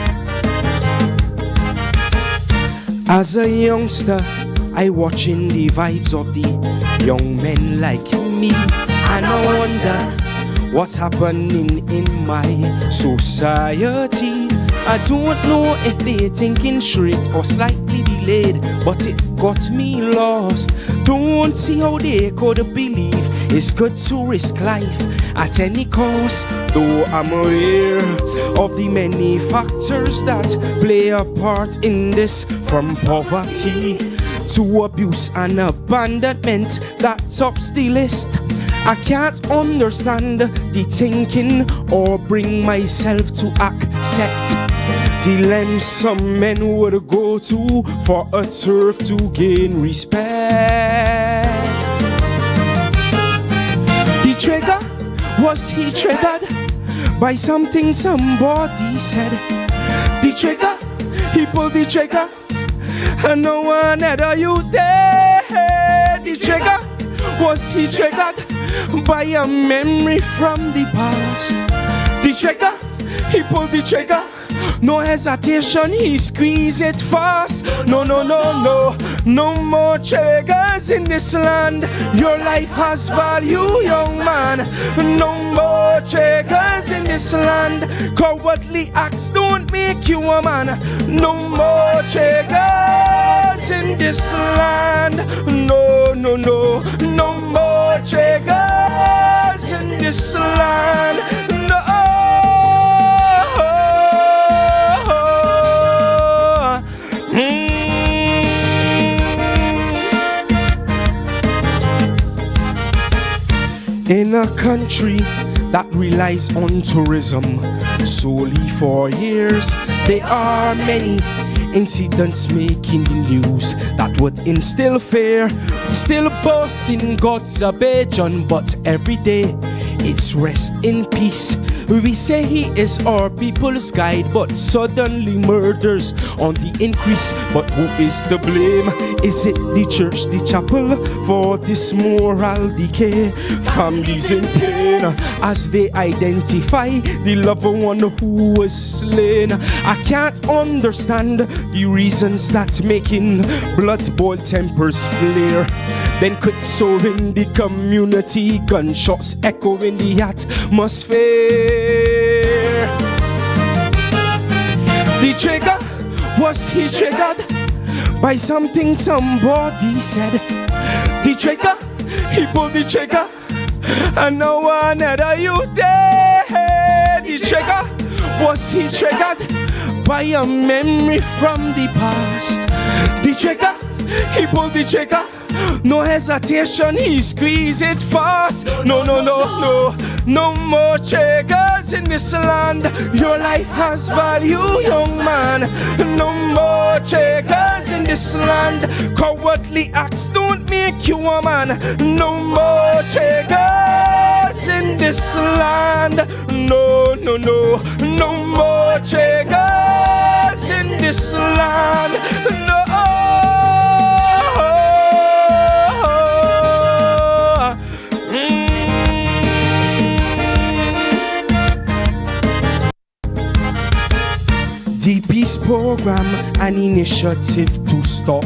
As a youngster, I watching the vibes of the young men like me, and I wonder what's happening in my society. I don't know if they're thinking straight or slightly delayed, but it got me lost. Don't see how they could believe it's good to risk life at any cost. Though I'm aware of the many factors that play a part in this, from poverty to abuse and abandonment that tops the list. I can't understand the thinking or bring myself to accept the lengths some men would go to for a turf to gain respect. The trigger, was he triggered by something somebody said? The trigger, he pulled the trigger, and no one had a you there. The trigger, was he triggered by a memory from the past? The trigger, he pulled the trigger, no hesitation, he squeezed it fast. No, no, no, no, no more triggers in this land. Your life has value, young man. No more triggers in this land. Cowardly acts don't make you a man. No more triggers in this land. No, no, no, no more triggers in this land. No. In a country that relies on tourism solely for years, there are many incidents making the news that would instill fear. Still boasting God's abajon, but every day it's rest in peace. We say he is our people's guide, but suddenly murders on the increase. But who is to blame? Is it the church, the chapel, for this moral decay? Families in pain as they identify the loved one who was slain. I can't understand the reasons that making blood-boiled tempers flare. Then quick so in the community, gunshots echo in the atmosphere. The trigger, was he triggered by something somebody said? The trigger, he pulled the trigger, and no one had a you there. The trigger, was he triggered by a memory from the past? The trigger, he pulled the trigger, no hesitation, he squeezed it fast. No, no, no, no, no more triggers in this land. Your life has value, young man. No more triggers in this land. Cowardly acts don't make you a man. No more triggers in this land. No, no, no, no more triggers in this land. No. The peace program, an initiative to stop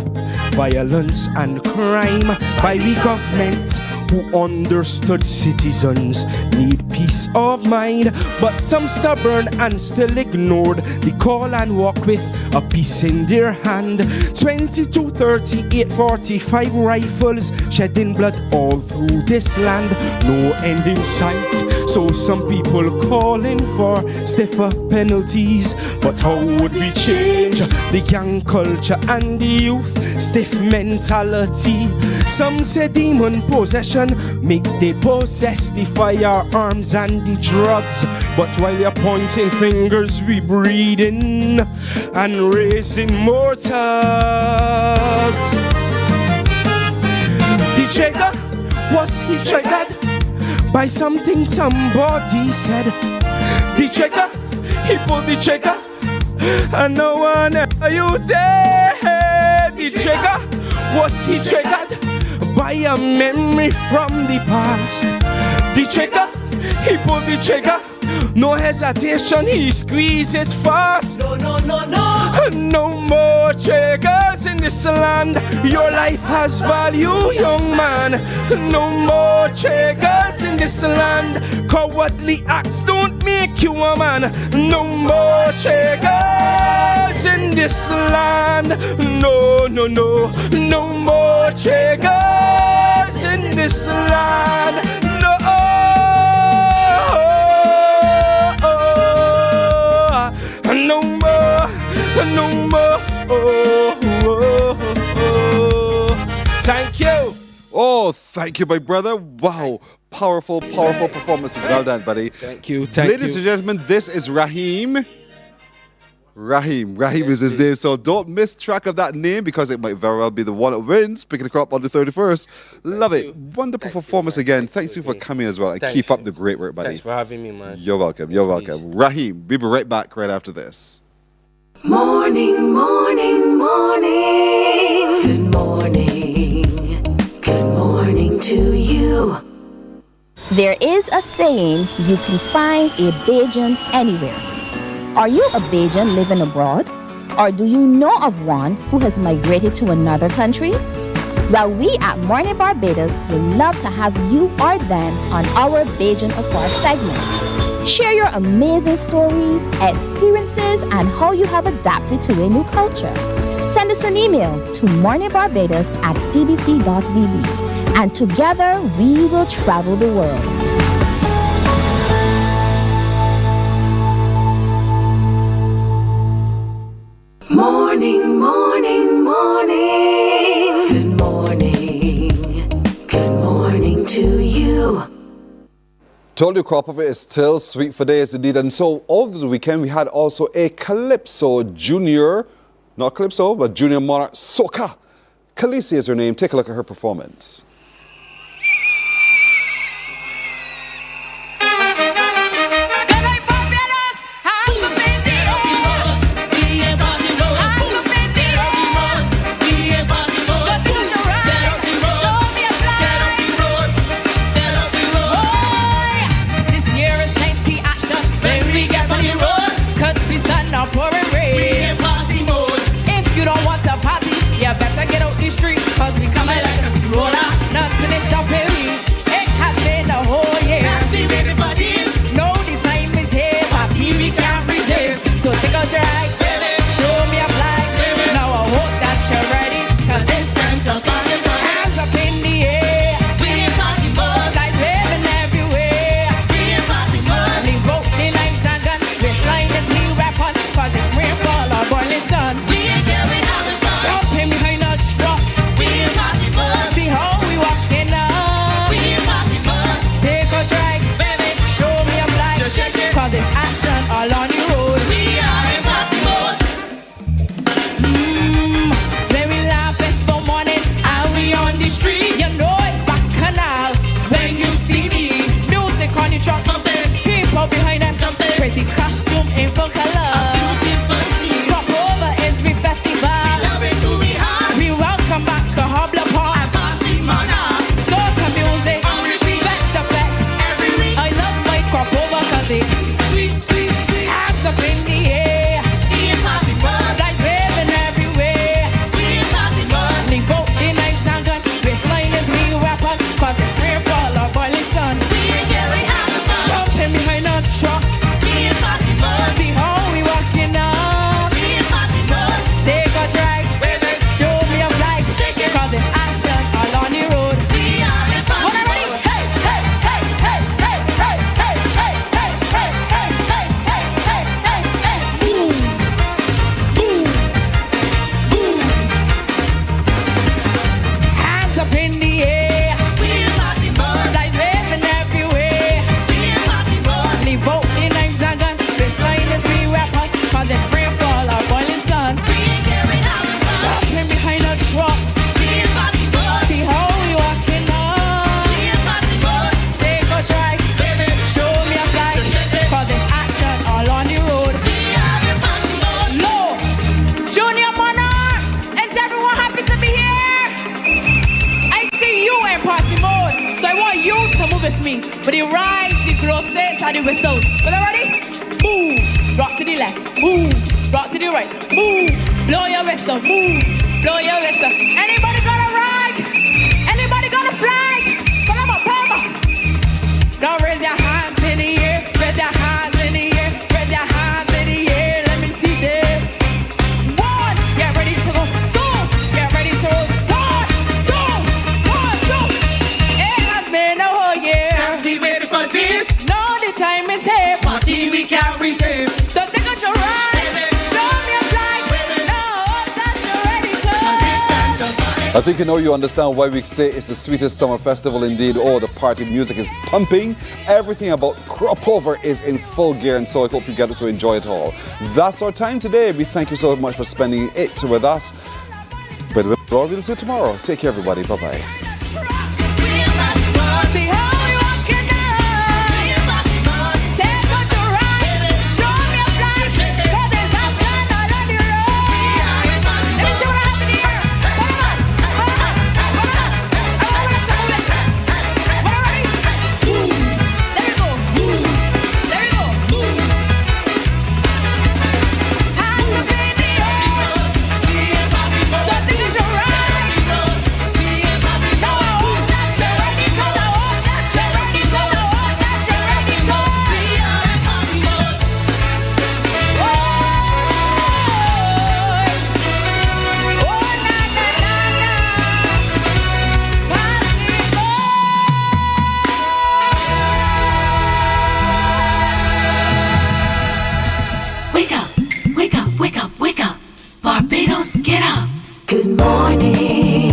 violence and crime by the government who understood citizens need peace of mind, but some stubborn and still ignored the call and walk with a piece in their hand. 22, 38, 45 rifles shedding blood all through this land, no end in sight. So some people calling for stiffer penalties, but how would we change the gang culture and the youth stiff mentality? Some say demon possession make they possess the firearms and the drugs. But while you're pointing fingers, we breeding and raising more thugs. The trigger, was he triggered by something somebody said? The trigger, he pulled the trigger, and no one are you there? The trigger, was he triggered by a memory from the past? The trigger, he pulled the trigger, no hesitation, he squeezed it fast. No, no, no, no. No more triggers in this land. Your life has value, young man. No more triggers in this land. Cowardly acts don't make you a man. No more triggers in this land. No, no, no. No more triggers in this land. No. No more, no more. Thank you. Oh, thank you, my brother. Wow. Powerful, powerful performance. Well done, buddy. Thank you, thank you. Ladies and gentlemen, this is Raheem. Raheem is his name, so don't miss track of that name because it might very well be the one that wins, picking the crop on the 31st. Love it. Wonderful performance again. Thanks you for coming as well, and keep up the great work, buddy. Thanks for having me, man. You're welcome. You're welcome. Raheem, we'll be right back right after this. Morning, morning, morning. Good morning. Good morning to you. There is a saying, you can find a Bajan anywhere. Are you a Bajan living abroad? Or do you know of one who has migrated to another country? Well, we at Mornin Barbados would love to have you or them on our Bajan Afar segment. Share your amazing stories, experiences, and how you have adapted to a new culture. Send us an email to morninbarbados@cbc.vb, and together we will travel the world. Morning, morning, morning. Good morning. Good morning to you. Told you crop over is still sweet for days indeed. And so over the weekend we had also a Calypso Junior, not Calypso, but Junior Monarch Soca. Khaleesi is her name. Take a look at her performance. Street, cause we coming like a roller. Nothing is stopping me. It has been a whole year. Happy everybody's. No, the time is here. Party we can't resist. So take out your eye, show me a flag. Now I hope that you're ready, cause it's time to party. Hands up in the air. We party mode. Guys waving everywhere. We party mode. Leave out the knives and guns. Waistline is me weapon, cause it's rainfall or boiling sun. We ain't going out of fun. Jumping behind a truck. See how we walking up. me. But the right, the close this, and the whistles. But ready? Move, rock to the left. Move, rock to the right. Move, blow your whistle. Move, blow your whistle. Anybody got a rag? Anybody got a flag? Pull 'em up, pull 'em up. Now raise your hands in the air. Raise your hands in the air. Raise your hands in the air. Let me see them. 1, get ready to go. 2, get ready to roll. 1, 2, 1, 2. It has been a whole year. Have we ready for this? Now the time is here. Party we can't resist. So take out your ride. Show me a flag. Now that you're ready, close. I think you understand why we say it's the sweetest summer festival indeed. Oh, the party music is pumping. Everything about Crop Over is in full gear, and so I hope you get to enjoy it all. That's our time today. We thank you so much for spending it with us. But we'll see you tomorrow. Take care, everybody. Bye-bye. See how we walking now. Take out your ride. Show me a flag. 'Cause there's action all on the road. Let me see what happens here. Hold on. Hold on. Hold on. I want to move it. What are you ready? Move. There we go. Move. There we go. Move. Hands up in the air. So take out your ride. Now I hope that you're ready. 'Cause I hope that you're ready. 'Cause I hope that you're ready. 'Cause Wake up, wake up, wake up, wake up. Barbados, get up. Good morning.